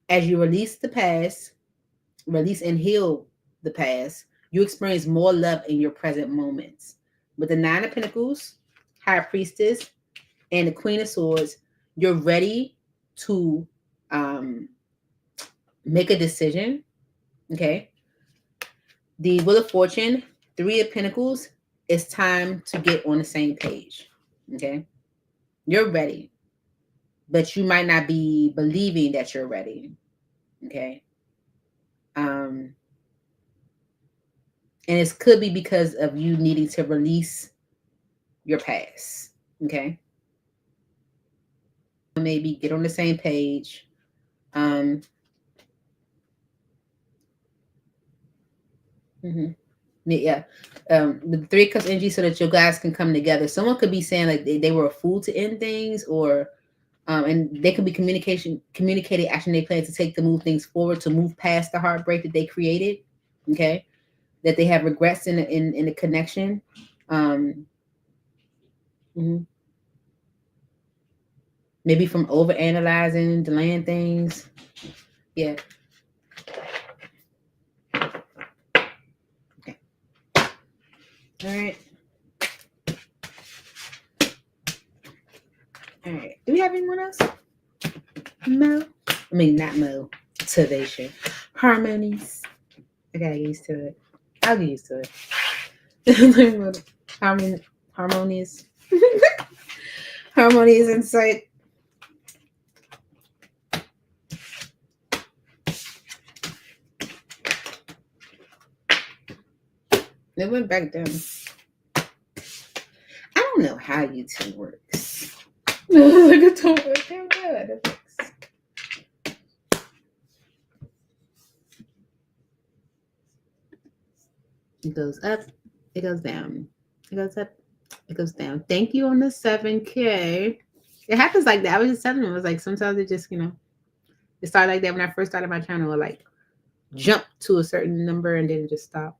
As you release the past, release and heal the past, you experience more love in your present moments. With the Nine of Pentacles, High Priestess, and the Queen of Swords, you're ready to make a decision. Okay. The Wheel of Fortune, Three of Pentacles, it's time to get on the same page. Okay. You're ready, but you might not be believing that you're ready. Okay. And it could be because of you needing to release your past. Okay. Maybe get on the same page. Yeah. The Three of Cups energy, so that your guys can come together. Someone could be saying like they were a fool to end things, or and they could be communicating action they plan to take to move things forward, to move past the heartbreak that they created. Okay. That they have regrets in the connection. Maybe from over analyzing, delaying things. Yeah. Okay. All right. All right. Do we have anyone else? Mo? I mean, not Mo. Today's Harmonies. I gotta get used to it. I'll get used to it. Harmonious. Harmonious insight. It went back down. I don't know how YouTube works. It don't work that good. It goes up, it goes down. It goes up, it goes down. Thank you on the 7K. It happens like that. I was just telling them, it was like sometimes it just, it started like that when I first started my channel. It like jump to a certain number and then it just stop.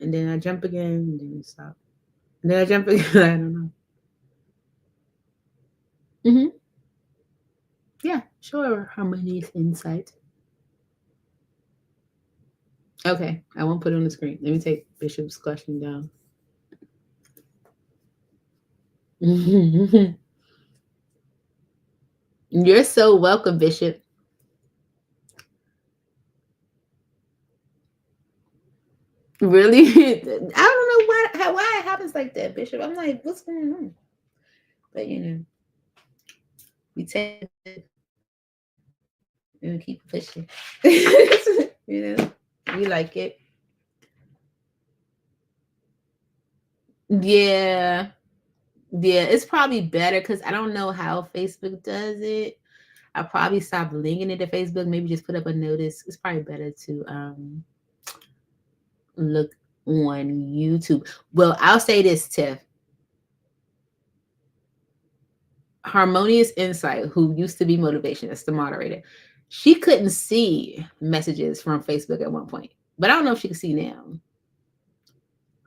And then I jump again and then it stop. And then I jump again. I don't know. Yeah, sure. Harmonious insight. Okay, I won't put it on the screen. Let me take Bishop's question down. You're so welcome, Bishop. Really? I don't know why it happens like that, Bishop. I'm like, what's going on? But we take it and keep pushing. We like it. Yeah, it's probably better because I don't know how Facebook does it. I probably stopped linking it to Facebook. Maybe just put up a notice. It's probably better to look on YouTube. Well, I'll say this, Tiff. Harmonious Insight, who used to be Motivation, that's the moderator, she couldn't see messages from Facebook at one point, but I don't know if she can see now.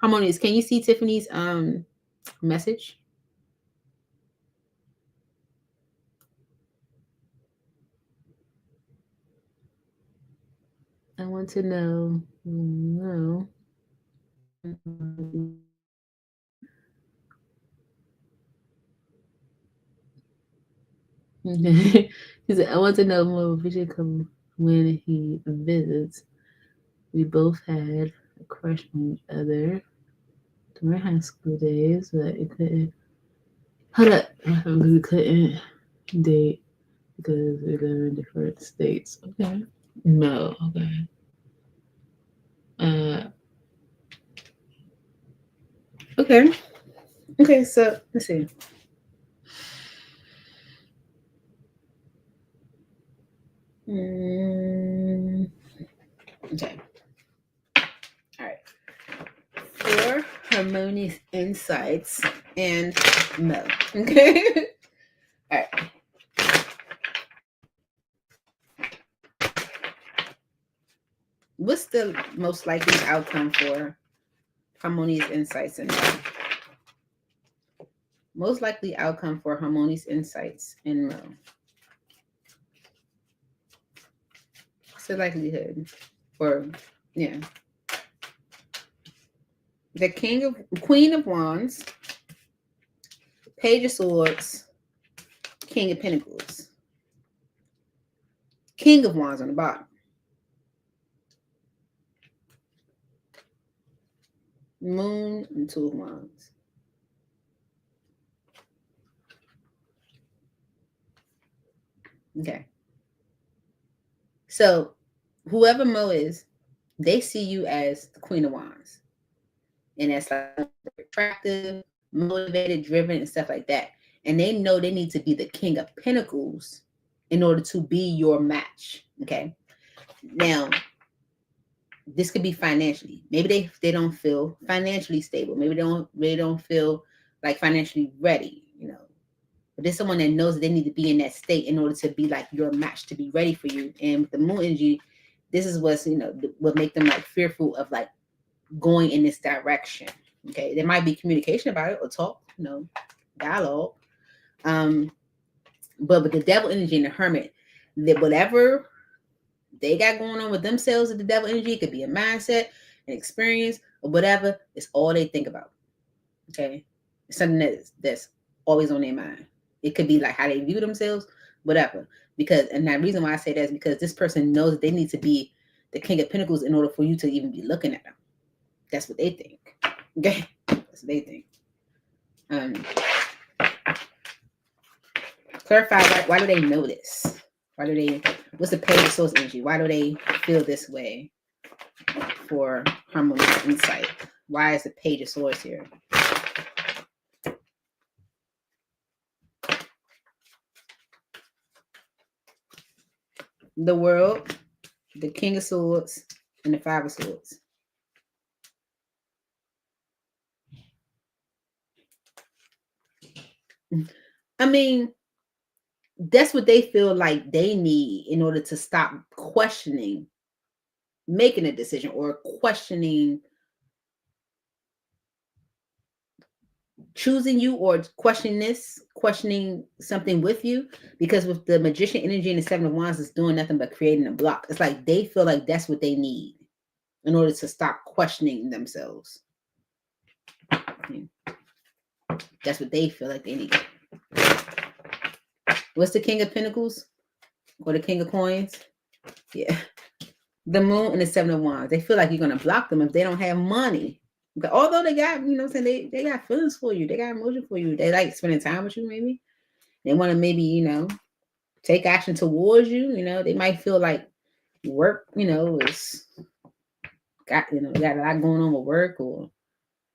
Harmonious, can you see Tiffany's message? I want to know. No. He said, I want to know more. We should come when he visits. We both had a crush on each other during high school days, but it couldn't. Hold up. We couldn't date because we live in different states. Okay. No, okay. Okay. Okay, so let's see. Okay. All right. Four harmonious insights and no. Okay. All right. What's the most likely outcome for harmonious insights and no? Most likely outcome for harmonious insights and no. What's the likelihood? Or yeah. The Queen of Wands, Page of Swords, King of Pentacles, King of Wands on the bottom, Moon and Two of Wands. Okay. So whoever Mo is, they see you as the Queen of Wands. And that's like attractive, motivated, driven, and stuff like that. And they know they need to be the King of Pentacles in order to be your match. Okay. Now, this could be financially. Maybe they don't feel financially stable. Maybe they don't feel like financially ready, you know. But there's someone that knows that they need to be in that state in order to be like your match, to be ready for you. And with the moon energy, this is what's, you know, what make them like fearful of like going in this direction. Okay. There might be communication about it or talk, you know, dialogue. But with the devil energy and the hermit, that whatever they got going on with themselves with the devil energy, it could be a mindset, an experience, or whatever. It's all they think about. Okay. It's something that's always on their mind. It could be like how they view themselves, whatever. Because, and the reason why I say that is because this person knows that they need to be the King of Pentacles in order for you to even be looking at them. That's what they think. Okay. That's what they think. Clarify why do they know this? Why do they, what's the Page of Swords energy? Why do they feel this way for harmonious insight? Why is the Page of Swords here? The World, the King of Swords, and the Five of Swords. I mean, that's what they feel like they need in order to stop questioning making a decision or questioning choosing you or questioning something with you. Because with the Magician energy and the Seven of Wands, it's doing nothing but creating a block. It's like they feel like that's what they need in order to stop questioning themselves. That's what they feel like they need. What's the King of Pentacles or the King of Coins? Yeah, the Moon and the Seven of Wands. They feel like you're going to block them if they don't have money. But although they got, you know, saying they got feelings for you, they got emotion for you, they like spending time with you. Maybe they want to, maybe, you know, take action towards you. You know, they might feel like work, you know, is got, you know, got a lot going on with work, or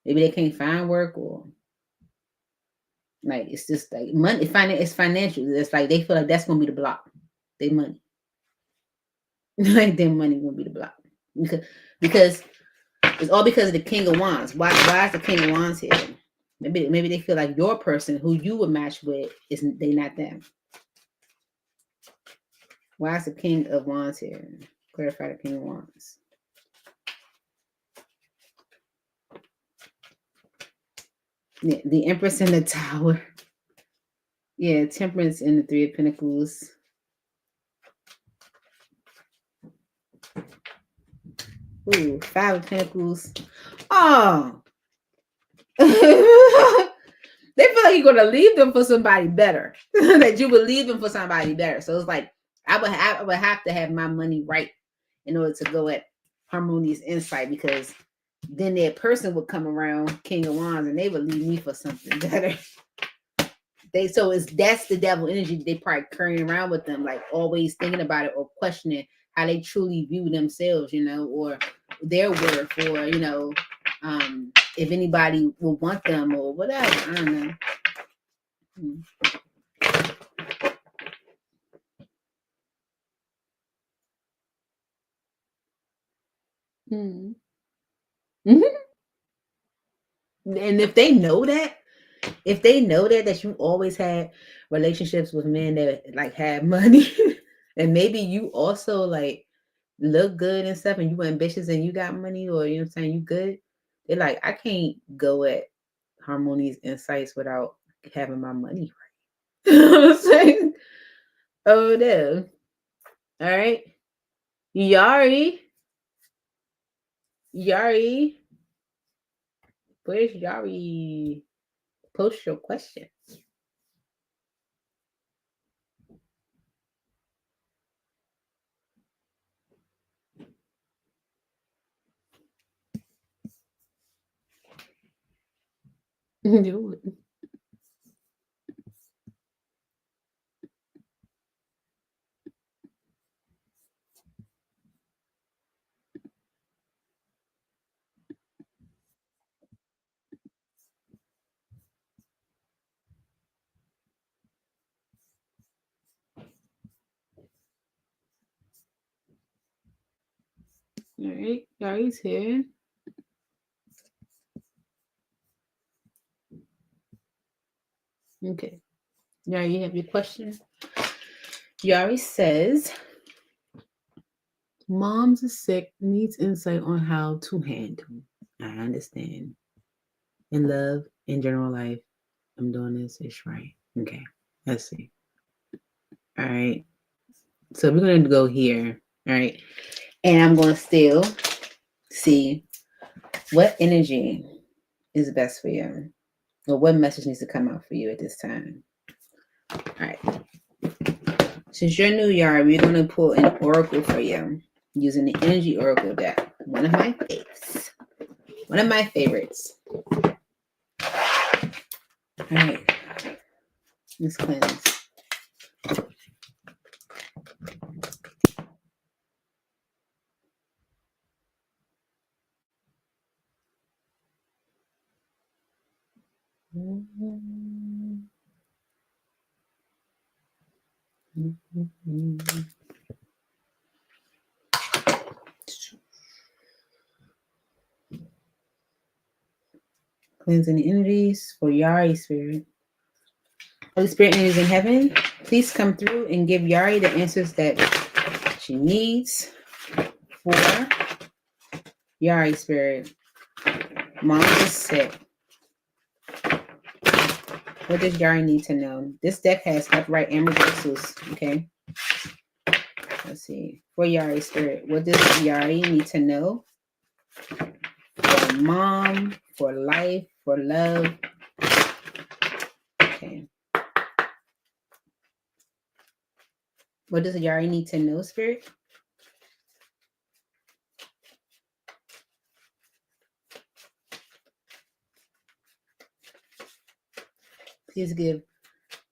maybe they can't find work, or like it's just like money. It's financial. It's like they feel like that's gonna be the block. Their money, like their money gonna be the block because it's all because of the King of Wands. Why is the King of Wands here? Maybe they feel like your person who you would match with is they not them. Why is the King of Wands here? Clarify the King of Wands. Yeah, the Empress in the Tower. Yeah, Temperance in the Three of Pentacles. Ooh, Five of Pentacles. Oh. They feel like you're gonna leave them for somebody better. That you would leave them for somebody better. So it's like I would have to have my money right in order to go at harmonious insight, because then that person would come around, King of Wands, and they would leave me for something better. That's the devil energy they probably carrying around with them, like always thinking about it or questioning how they truly view themselves, or their worth, or if anybody will want them or whatever. I don't know. Mm. Mm-hmm. And if they know that, that you always had relationships with men that like had money, and maybe you also like look good and stuff, and you ambitious and you got money, or you know what I'm saying, you good. They're like, I can't go at Harmonious Insights without having my money right. You know what I'm saying? Oh no. All right. Yari. Where's Yari? Post your question. Do it. All right, Yari's here. Okay. Yari, you have your question? Yari says, Mom's is sick, needs insight on how to handle. I understand. In love, in general life, I'm doing this, it's right. Okay, let's see. All right. So we're going to go here. All right. And I'm going to still see what energy is best for you, or what message needs to come out for you at this time. All right. Since you're new, Yari, we're going to pull an oracle for you using the energy oracle deck. One of my favorites. All right. Let's cleanse. Cleansing the energies for Yari Spirit. Holy Spirit energies in heaven, please come through and give Yari the answers that she needs for Yari Spirit. Mom is sick. What does Yari need to know? This deck has upright and reversals. Okay. Let's see. For Yari Spirit, what does Yari need to know? For mom, for life, for love. Okay. What does Yari need to know, Spirit? Please give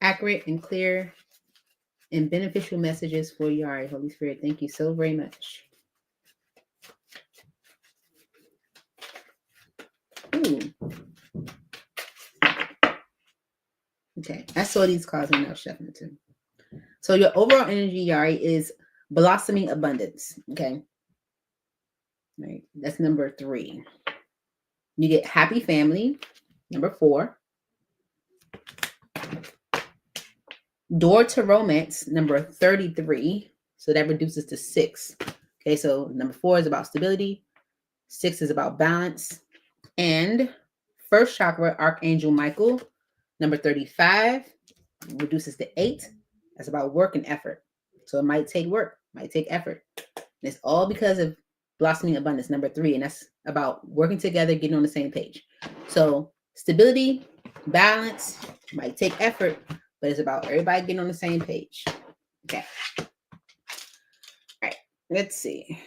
accurate and clear and beneficial messages for Yari, Holy Spirit. Thank you so very much. Ooh. Okay, I saw these cards when I was shuffling too. So your overall energy, Yari, is blossoming abundance. Okay. Right. That's number 3. You get happy family. Number 4. Door to romance. Number 33. So that reduces to 6. Okay. So number 4 is about stability. 6 is about balance. And first chakra, Archangel Michael. Number 35 reduces to 8. That's about work and effort. So it might take work, might take effort. And it's all because of blossoming abundance, number 3. And that's about working together, getting on the same page. So stability, balance, might take effort, but it's about everybody getting on the same page. Okay. All right. Let's see.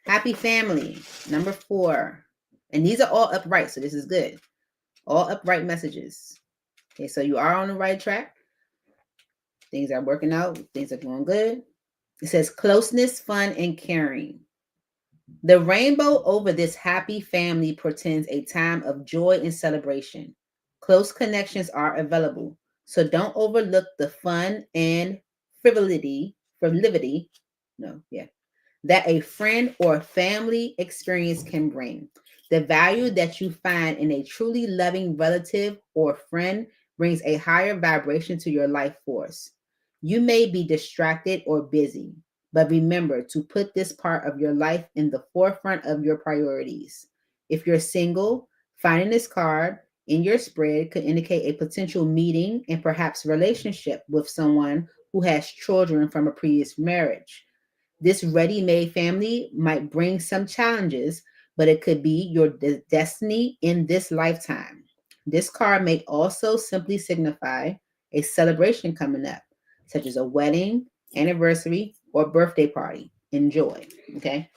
Happy family, number 4. And these are all upright, so this is good. All upright messages. Okay, so you are on the right track. Things are working out. Things are going good. It says closeness, fun, and caring. The rainbow over this happy family portends a time of joy and celebration. Close connections are available, so don't overlook the fun and frivolity, no, yeah, that a friend or family experience can bring. The value that you find in a truly loving relative or friend brings a higher vibration to your life force. You may be distracted or busy, but remember to put this part of your life in the forefront of your priorities. If you're single, finding this card in your spread could indicate a potential meeting and perhaps relationship with someone who has children from a previous marriage. This ready made family might bring some challenges, but it could be your destiny in this lifetime. This card may also simply signify a celebration coming up, such as a wedding, anniversary, or birthday party. Enjoy. Okay.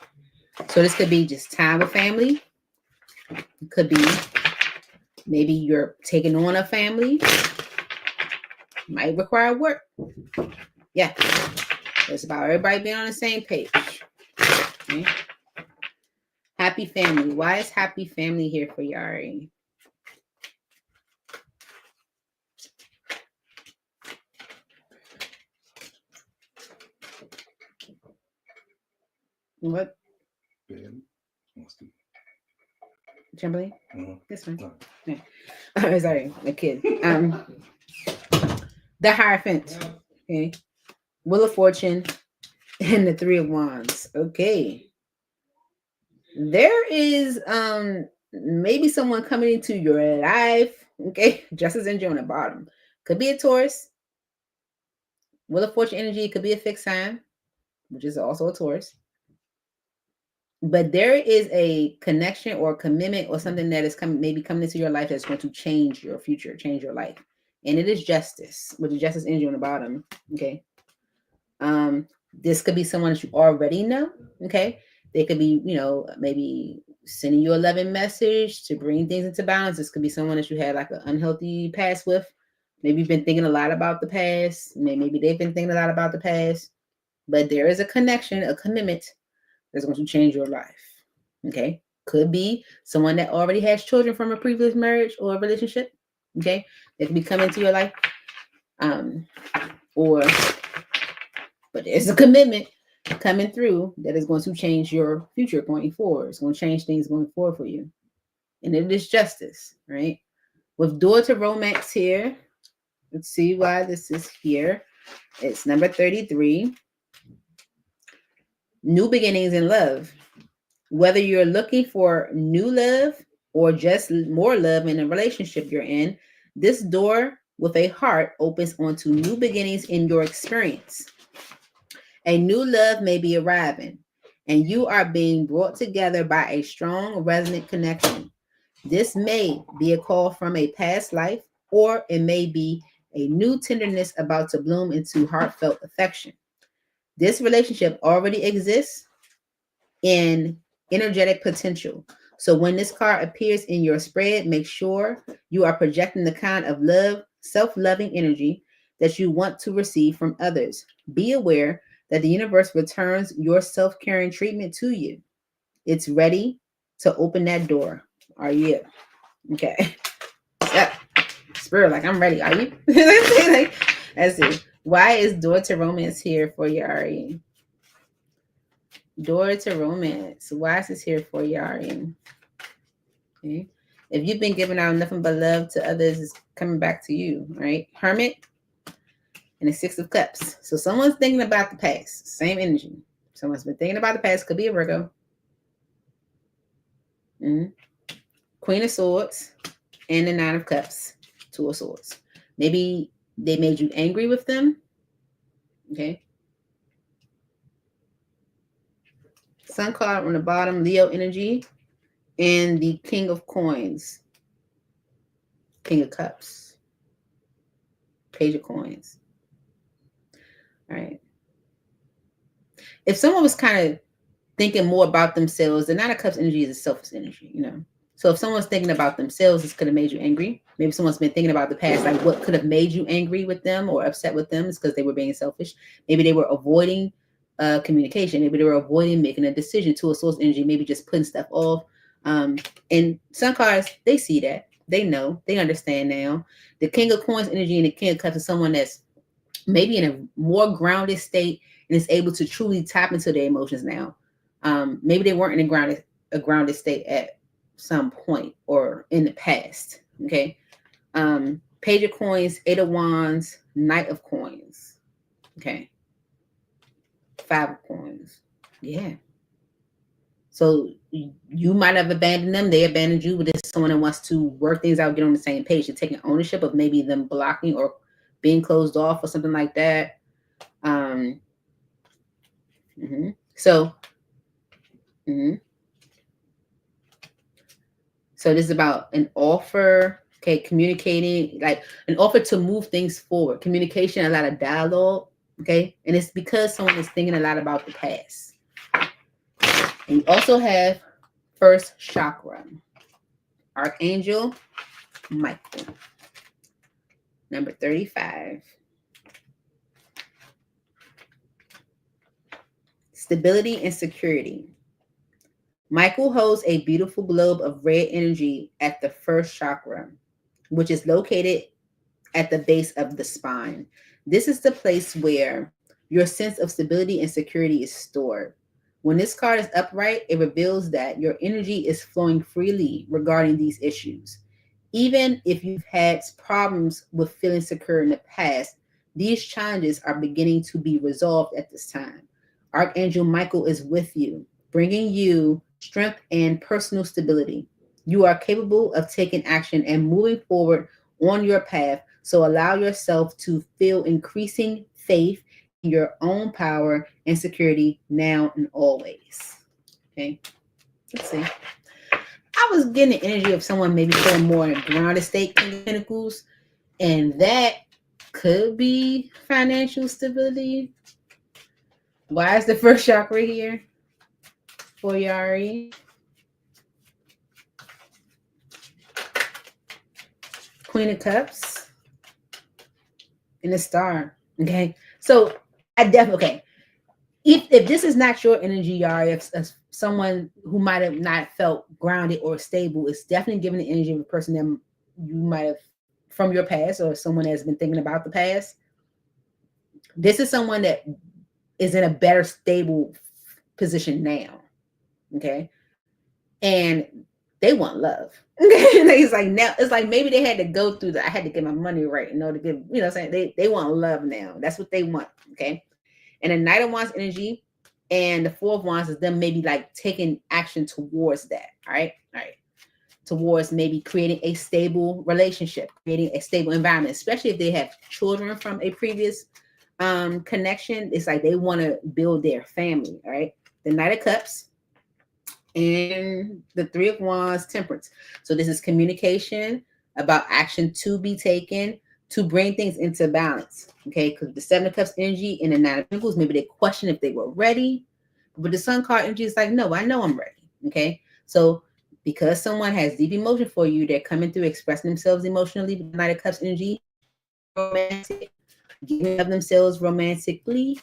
So this could be just time with family. It could be maybe you're taking on a family. Might require work. Yeah. It's about everybody being on the same page. Okay. Happy family. Why is happy family here for Yari? What? Chamberlain? This one. Yeah. Oh, sorry, a kid. The Hierophant. Okay. Wheel of Fortune and the Three of Wands. Okay. There is maybe someone coming into your life. Okay. Justice energy on the bottom. Could be a Taurus. Wheel of Fortune energy could be a fixed sign, which is also a Taurus. But there is a connection or commitment or something that is coming into your life that's going to change your future, change your life. And it is justice, with the justice energy on the bottom. Okay. This could be someone that you already know. Okay. They could be, maybe sending you a loving message to bring things into balance. This could be someone that you had like an unhealthy past with. Maybe you've been thinking a lot about the past. Maybe they've been thinking a lot about the past. But there is a connection, a commitment that's going to change your life. Okay. Could be someone that already has children from a previous marriage or a relationship. Okay. They could be coming to your life. But there's a commitment coming through that is going to change your future going forward. It's going to change things going forward for you. And it is justice, right? With Door to Romance here, let's see why this is here. It's number 33. New beginnings in love. Whether you're looking for new love or just more love in a relationship you're in, this door with a heart opens onto new beginnings in your experience. A new love may be arriving, and you are being brought together by a strong, resonant connection. This may be a call from a past life, or it may be a new tenderness about to bloom into heartfelt affection. This relationship already exists in energetic potential. So when this card appears in your spread, make sure you are projecting the kind of love, self-loving energy that you want to receive from others. Be aware that the universe returns your self-caring treatment to you. It's ready to open that door. Are you? Okay. Yeah. Spirit, like I'm ready. Are you? Let's see. Why is Door to Romance here for Yari? Door to Romance. Why is this here for Yari? Okay. If you've been giving out nothing but love to others, it's coming back to you, right? Hermit and the Six of Cups. So someone's thinking about the past. Same energy. Someone's been thinking about the past. Could be a Virgo. Mm-hmm. Queen of Swords and the Nine of Cups. Two of Swords. Maybe they made you angry with them. Okay. Sun card on the bottom, Leo energy, and the King of Coins. King of Cups. Page of Coins. All right. If someone was kind of thinking more about themselves, the Nine of Cups energy is a selfish energy, So if someone's thinking about themselves, this could have made you angry. Maybe someone's been thinking about the past, like what could have made you angry with them or upset with them is because they were being selfish. Maybe they were avoiding communication. Maybe they were avoiding making a decision. To a source energy, maybe just putting stuff off. And some cards, they see that. They know. They understand now. The King of Coins energy and the King of Cups is someone that's maybe in a more grounded state and is able to truly tap into their emotions now. Maybe they weren't in a grounded state at some point or in the past. Okay. Page of Coins, Eight of Wands, Knight of Coins. Okay. Five of Coins. Yeah. So you might have abandoned them. They abandoned you, but there's someone that wants to work things out, get on the same page. You're taking ownership of maybe them blocking or being closed off or something like that. So this is about an offer, okay, communicating, like an offer to move things forward. Communication, a lot of dialogue, okay? And it's because someone is thinking a lot about the past. And you also have first chakra, Archangel Michael, number 35. Stability and security. Michael holds a beautiful globe of red energy at the first chakra, which is located at the base of the spine. This is the place where your sense of stability and security is stored. When this card is upright, it reveals that your energy is flowing freely regarding these issues. Even if you've had problems with feeling secure in the past, these challenges are beginning to be resolved at this time. Archangel Michael is with you, bringing you strength and personal stability. You are capable of taking action and moving forward on your path, so allow yourself to feel increasing faith in your own power and security now and always. Okay, let's see. I was getting the energy of someone maybe feeling more in a grounded state, King of Pentacles, and that could be financial stability. Why is the first chakra here for Yari? Queen of Cups and the Star. Okay, so I definitely, okay. If this is not your energy, Yari, if someone who might have not felt grounded or stable, it's definitely giving the energy of a person that you might have from your past or someone that's been thinking about the past. This is someone that is in a better stable position now. Okay. And they want love. It's like now, it's like maybe they had to go through I had to get my money right in order to get, you know what I'm saying? They want love now. That's what they want. Okay. And the Knight of Wands energy and the Four of Wands is them maybe like taking action towards that. All right. Towards maybe creating a stable relationship, creating a stable environment, especially if they have children from a previous connection. It's like they want to build their family. All right. The Knight of Cups and the Three of Wands, Temperance. So this is communication about action to be taken to bring things into balance. Okay, because the Seven of Cups energy and the Nine of Pentacles, maybe they question if they were ready. But the Sun card energy is like, no, I know I'm ready. Okay, so because someone has deep emotion for you, they're coming through expressing themselves emotionally. The Nine of Cups energy, romantic, giving of themselves romantically.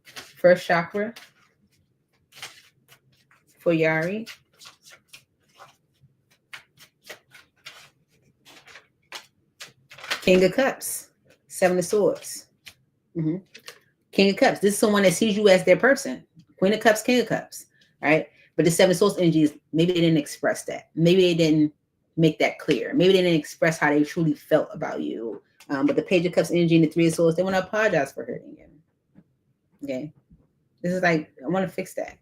First chakra for Yari. King of Cups, Seven of Swords. King of Cups. This is someone that sees you as their person. Queen of Cups, King of Cups. All right. But the Seven of Swords energy is maybe they didn't express that. Maybe they didn't make that clear. Maybe they didn't express how they truly felt about you. But the Page of Cups energy and the Three of Swords, they want to apologize for hurting you. Okay. This is like, I want to fix that.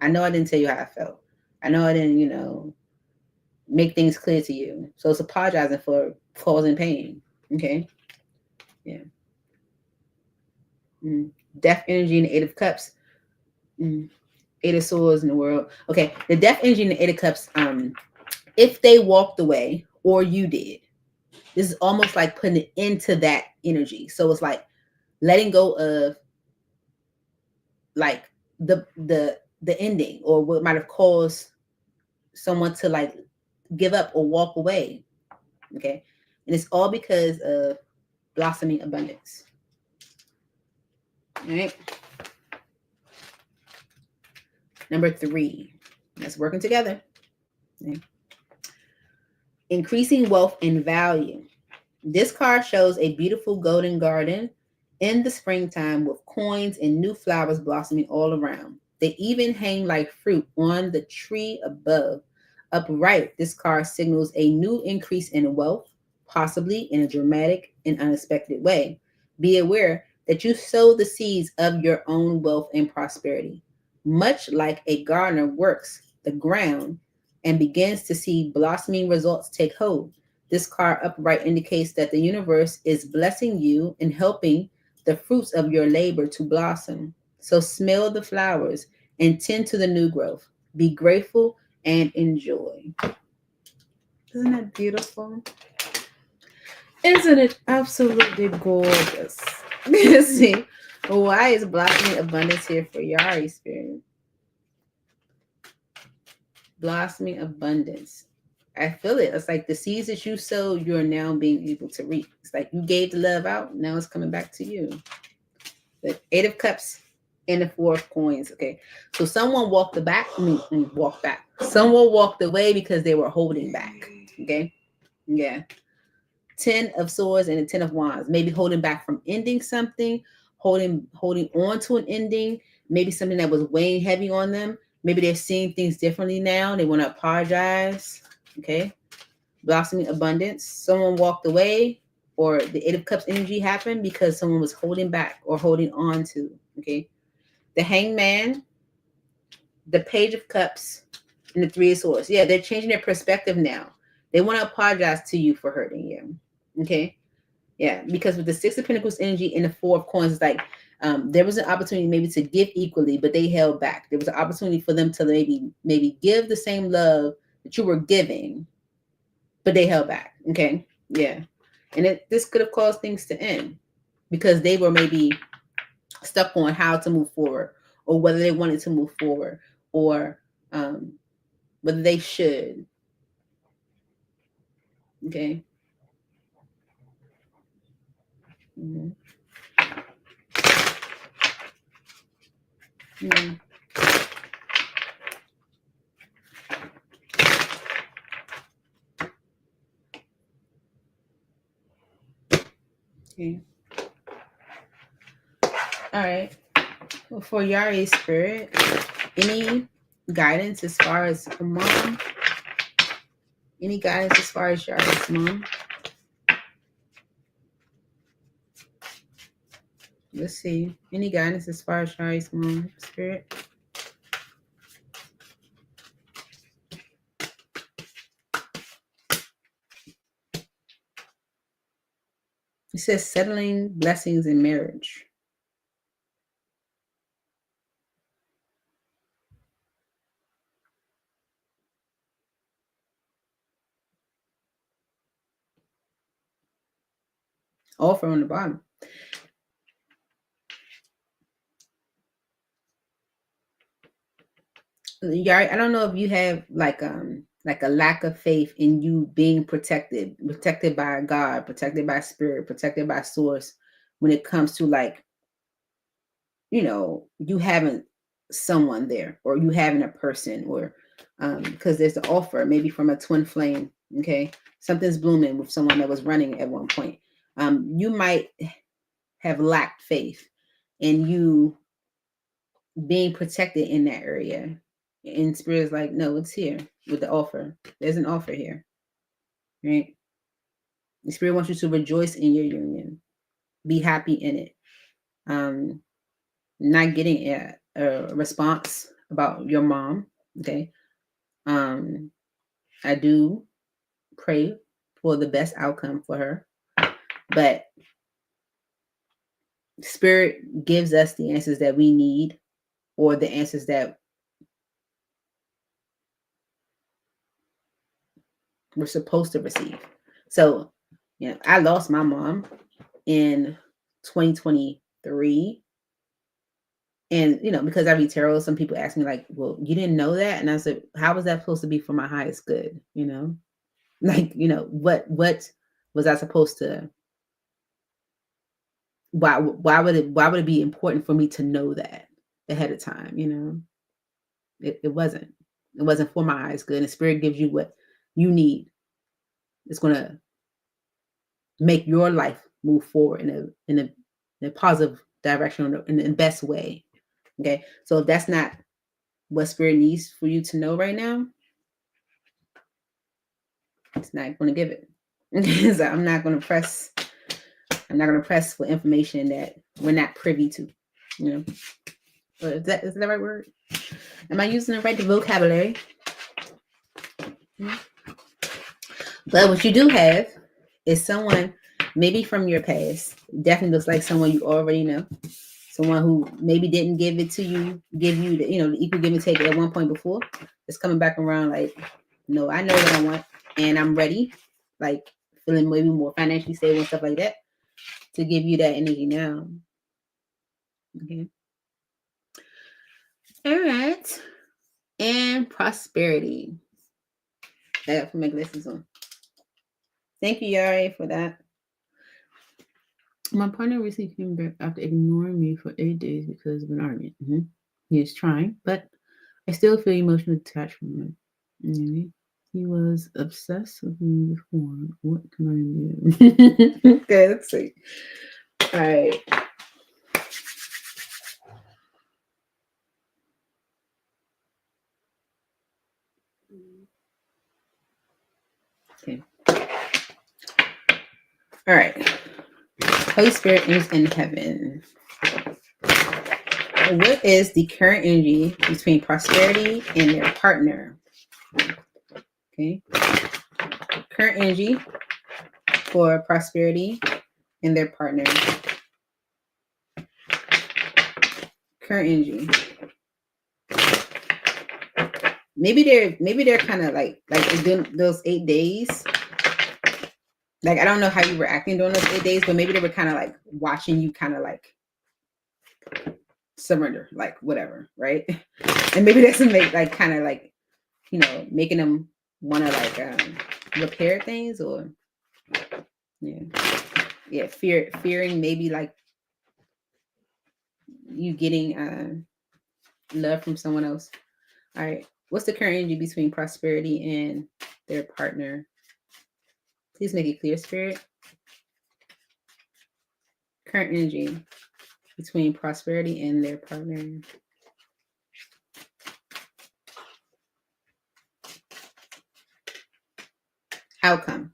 I know I didn't tell you how I felt. I know I didn't, make things clear to you. So it's apologizing for causing pain. Okay. Yeah. Death energy and the Eight of Cups. Eight of Swords in the world. Okay. The Death energy and the Eight of Cups, if they walked away or you did, this is almost like putting it into that energy. So it's like letting go of like the ending or what might have caused someone to like give up or walk away. Okay. And it's all because of blossoming abundance. All right. Number 3. That's working together. Okay. Increasing wealth and value. This card shows a beautiful golden garden in the springtime with coins and new flowers blossoming all around. They even hang like fruit on the tree above. Upright, this card signals a new increase in wealth, possibly in a dramatic and unexpected way. Be aware that you sow the seeds of your own wealth and prosperity. Much like a gardener works the ground and begins to see blossoming results take hold. This card upright indicates that the universe is blessing you and helping the fruits of your labor to blossom. So smell the flowers and tend to the new growth. Be grateful and enjoy. Isn't that beautiful? Isn't it absolutely gorgeous? Let's see. Why is blossoming abundance here for Yari spirit? Blossoming abundance. I feel it. It's like the seeds that you sow, you're now being able to reap. It's like you gave the love out, now it's coming back to you. The 8 of Cups and the 4 of Coins. Okay, so someone walked walked back. Someone walked away because they were holding back. Okay, yeah. 10 of Swords and the 10 of Wands. Maybe holding back from ending something, holding on to an ending. Maybe something that was weighing heavy on them. Maybe they're seeing things differently now. They want to apologize. Okay. Blossoming abundance. Someone walked away, or the 8 of Cups energy happened because someone was holding back or holding on to. Okay. The Hangman, the Page of Cups, and the 3 of Swords. Yeah, they're changing their perspective now. They want to apologize to you for hurting you. Okay. Yeah, because with the 6 of Pentacles energy and the 4 of Coins, it's like there was an opportunity maybe to give equally, but they held back. There was an opportunity for them to maybe give the same love that you were giving, but they held back. Okay, yeah, and this could have caused things to end because they were maybe stuck on how to move forward, or whether they wanted to move forward, or whether they should. Okay. Mm-hmm. Mm-hmm. Okay. All right. Well, for Yari spirit, any guidance as far as a mom? Any guidance as far as Yari's mom? Let's see. Any guidance as far as Yari's mom spirit? It says settling blessings in marriage. Offer on the bottom. Yari, I don't know if you have like a lack of faith in you being protected by God, protected by spirit, protected by source when it comes to like, you having someone there, or you having a person, or because there's an offer maybe from a twin flame. Okay, something's blooming with someone that was running at one point. You might have lacked faith in you being protected in that area, and spirit is like, no, it's here with the offer. There's an offer here, right? The spirit wants you to rejoice in your union, be happy in it. Not getting a response about your mom. Okay. I do pray for the best outcome for her, but spirit gives us the answers that we need, or the answers that we're supposed to receive. So, I lost my mom in 2023. And, because I read tarot, some people ask me like, well, you didn't know that? And I said, how was that supposed to be for my highest good? Like, what was I supposed to why would it be important for me to know that ahead of time? You know, it wasn't. It wasn't for my eyes good. And Spirit gives you what you need. It's gonna make your life move forward in a positive direction, in the best way. Okay, so if that's not what Spirit needs for you to know right now, it's not going to give it. So I'm not going to press for information that we're not privy to. You know, but is that the right word? Am I using the right vocabulary? But what you do have is someone maybe from your past. Definitely looks like someone you already know. Someone who maybe didn't give you the, the equal give and take at one point before. It's coming back around like, no, I know what I want and I'm ready. Like feeling maybe more financially stable and stuff like that to give you that energy now. Okay. All right. And prosperity. I got to put my glasses on. Thank you, Yari, for that. My partner recently came back after ignoring me for 8 days because of an argument. He is trying, but I still feel emotionally detached from him. He was obsessed with me before. What can I do? Okay, let's see. All right. Okay. All right. Holy Spirit is in heaven. What is the current energy between prosperity and their partner? Okay. Current energy for prosperity and their partner. Current energy. Maybe they're kind of like those 8 days. Like I don't know how you were acting during those 8 days, but maybe they were kind of like watching you kind of like surrender, like whatever, right? And maybe that's like kind of like, making them want to like repair things or fearing maybe like you getting love from someone else. All right, what's the current energy between prosperity and their partner? Please make it clear, Spirit. Current energy between prosperity and their partner. Outcome.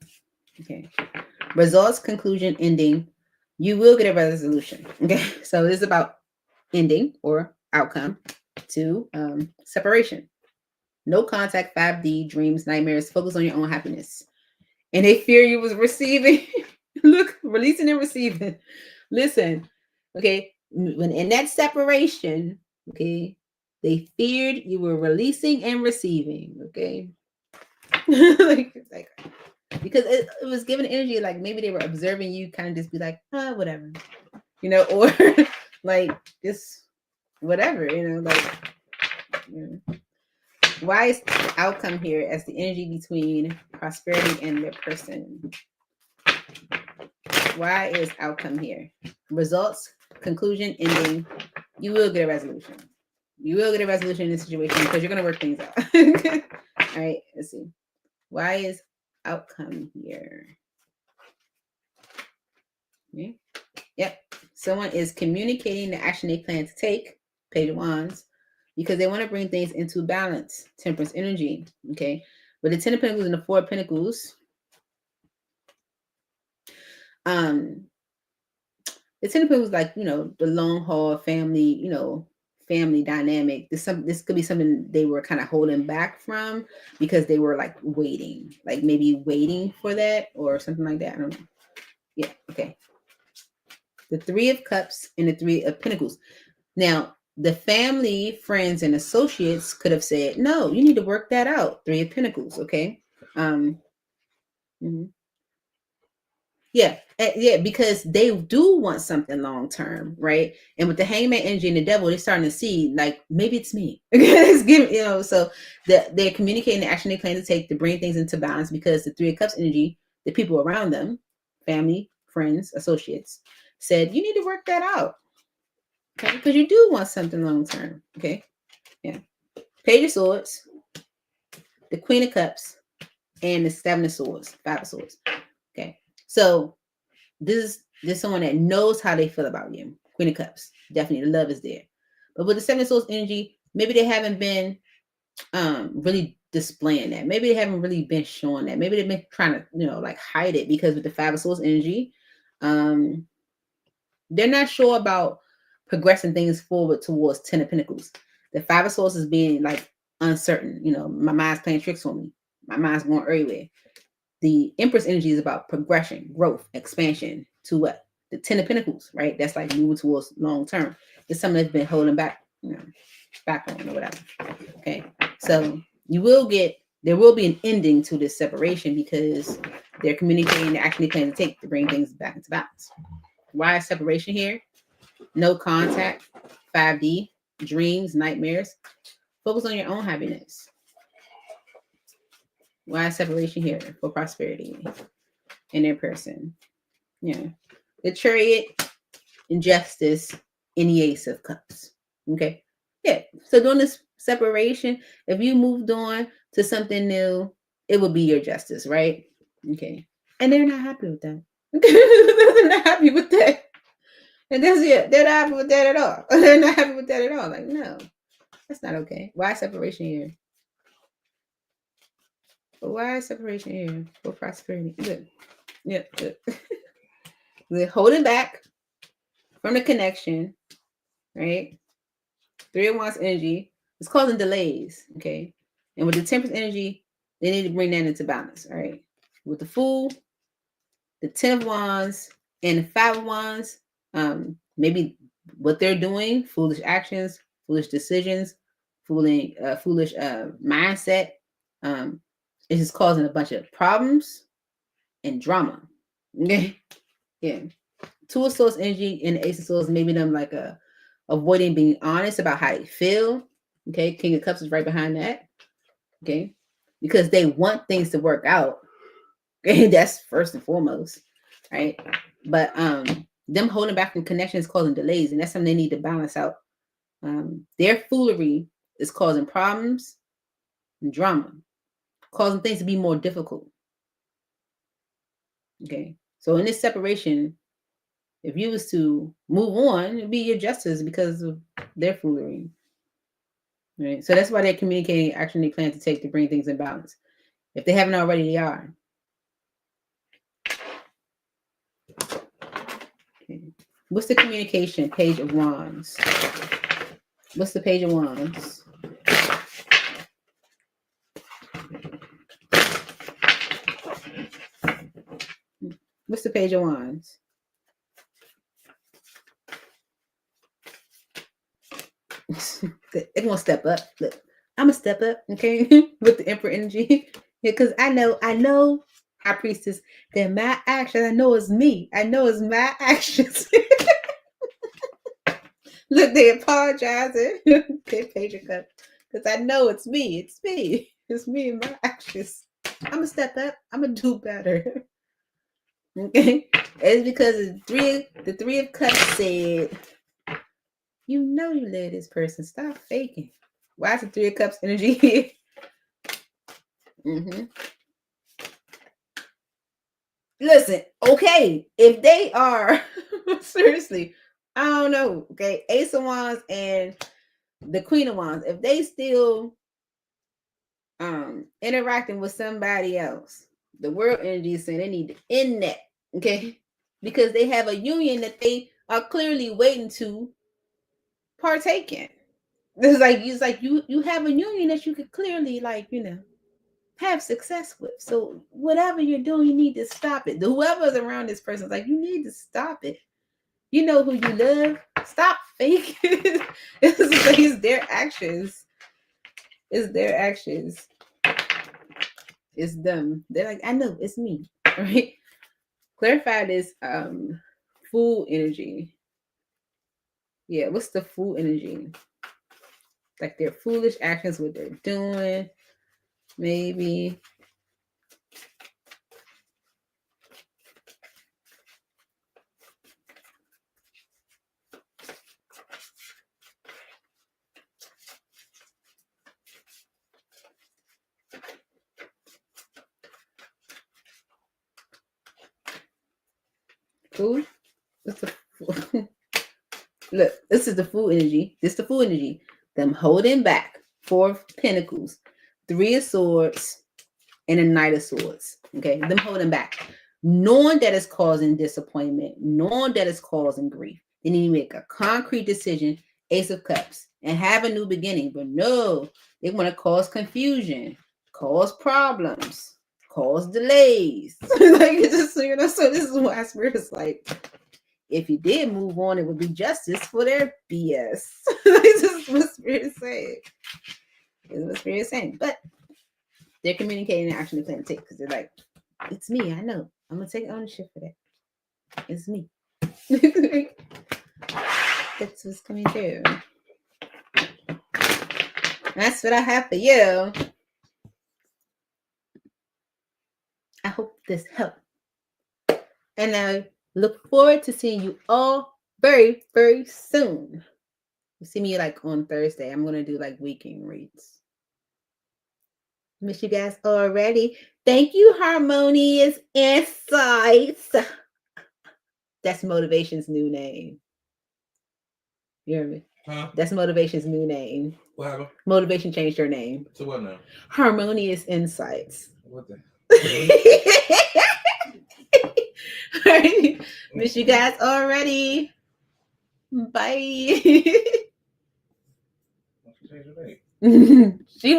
Okay. Results, conclusion, ending. You will get a resolution. Okay. So this is about ending or outcome to separation. No contact, 5D, dreams, nightmares. Focus on your own happiness. And they fear you was receiving. Look, releasing and receiving. Listen, okay. When in that separation, okay, they feared you were releasing and receiving. Okay. like because it was given energy like maybe they were observing you kind of just be like, whatever, or like just whatever, why is outcome here as the energy between prosperity and their person? Why is outcome here? Results, conclusion, ending. You will get a resolution. You will get a resolution in this situation because you're going to work things out. All right, let's see. Why is outcome here? Okay. Yep. Someone is communicating the action they plan to take, Page of Wands, because they want to bring things into balance, Temperance energy. Okay. With the 10 of Pentacles and the 4 of Pentacles, the 10 of Pentacles, like, the long haul family, family dynamic. This could be something they were kind of holding back from because they were like waiting for that or something like that. I don't know. Yeah. Okay. The 3 of Cups and the 3 of Pentacles. Now, the family, friends, and associates could have said, no, you need to work that out. 3 of Pentacles. Okay. Yeah, because they do want something long term, right? And with the Hangman energy and the Devil, they're starting to see like maybe it's me. It's giving, so they're communicating the action they plan to take to bring things into balance because the 3 of Cups energy, the people around them, family, friends, associates, said you need to work that out. Okay, because you do want something long term. Okay, yeah. Page of Swords, the Queen of Cups, and the Seven of Swords, Five of Swords. Okay, so this is someone that knows how they feel about you. Queen of Cups, definitely the love is there. But with the Seven of Swords energy, maybe they haven't been really displaying that. Maybe they haven't really been showing that. Maybe they've been trying to, like hide it, because with the Five of Swords energy, they're not sure about progressing things forward towards Ten of Pentacles. The Five of Swords is being like uncertain. My mind's playing tricks on me. My mind's going everywhere. The Empress energy is about progression, growth, expansion to what? The Ten of Pentacles, right? That's like moving towards long term. It's something that's been holding back, back on or whatever. Okay. So there will be an ending to this separation, because they're communicating the action they plan to take to bring things back into balance. Why is separation here? No contact, 5D, dreams, nightmares. Focus on your own happiness. Why is separation here? For prosperity in their person. Yeah. The Chariot, injustice, and the Ace of Cups. Okay. Yeah. So during this separation, if you moved on to something new, it would be your justice, right? Okay. And they're not happy with that. They're not happy with that. And that's it. They're not happy with that at all. They're not happy with that at all. Like, no, that's not okay. Why separation here? But why separation here? For prosperity. Good. Yeah, good. They're holding back from the connection, right? Three of Wands energy is causing delays, okay? And with the Temperance energy, they need to bring that into balance, all right? With the Fool, the 10 of Wands, and the 5 of Wands, maybe what they're doing, foolish actions, foolish decisions, foolish mindset, is just causing a bunch of problems and drama. Okay? Yeah. Two of Swords energy and the Ace of Swords, maybe them like avoiding being honest about how they feel. Okay, King of Cups is right behind that. Okay, because they want things to work out. Okay, that's first and foremost, right? But them holding back from connections causing delays, and that's something they need to balance out. Their foolery is causing problems and drama, causing things to be more difficult. Okay, so in this separation, if you was to move on, it'd be your justice because of their foolery. Right. So that's why they're communicating action they plan to take to bring things in balance. If they haven't already, they are. Okay. What's the communication? Page of Wands. What's the Page of Wands? What's the Page of Wands? They're gonna step up. Look, I'm gonna step up, okay, with the Emperor energy. Yeah, because I know, High Priestess, that my actions, I know it's me. I know it's my actions. Look, they apologizing. They Page of Cups. Because I know it's me. It's me. It's me and my actions. I'm gonna step up. I'm gonna do better. Okay, it's because the three of Cups said, you know you love this person. Stop faking. Why is the Three of Cups energy here? Listen, okay, if they are seriously, I don't know. Okay, Ace of Wands and the Queen of Wands, if they still interacting with somebody else, the world energy is saying they need to end that. Okay, because they have a union that they are clearly waiting to partake in. It's like you have a union that you could clearly have success with. So whatever you're doing, you need to stop it. Whoever's around this person is like, you need to stop it. You know who you love. Stop faking. It's their actions. It's their actions. It's them. They're like, I know, it's me. Right? Clarify this Fool energy. Yeah, what's the Fool energy? Like their foolish actions, what they're doing. Maybe. Fool? What's the fool? Look, this is the Fool energy. This is the Fool energy. Them holding back. 4 of Pentacles, 3 of Swords, and a Knight of Swords. Okay, them holding back. Knowing that it's causing disappointment, knowing that it's causing grief. They need to make a concrete decision, Ace of Cups, and have a new beginning. But no, they want to cause confusion, cause problems, cause delays. Like it's just, you know, so this is why Spirit is like, if you did move on, it would be justice for their BS. This is what Spirit is saying. This is what Spirit is saying. But they're communicating and actually planning to take, because they're like, it's me, I know. I'm gonna take ownership for that. It's me. That's what's coming through. That's what I have for you. I hope this helped. And I look forward to seeing you all very, very soon. You see me like on Thursday. I'm gonna do like weekend reads. Miss you guys already. Thank you, Harmonious Insights. That's Motivation's new name. You hear me? Huh? That's Motivation's new name. What happened? Motivation changed her name. To what now? Harmonious Insights. What the? Right. Miss you guys already. Bye. Change your name. She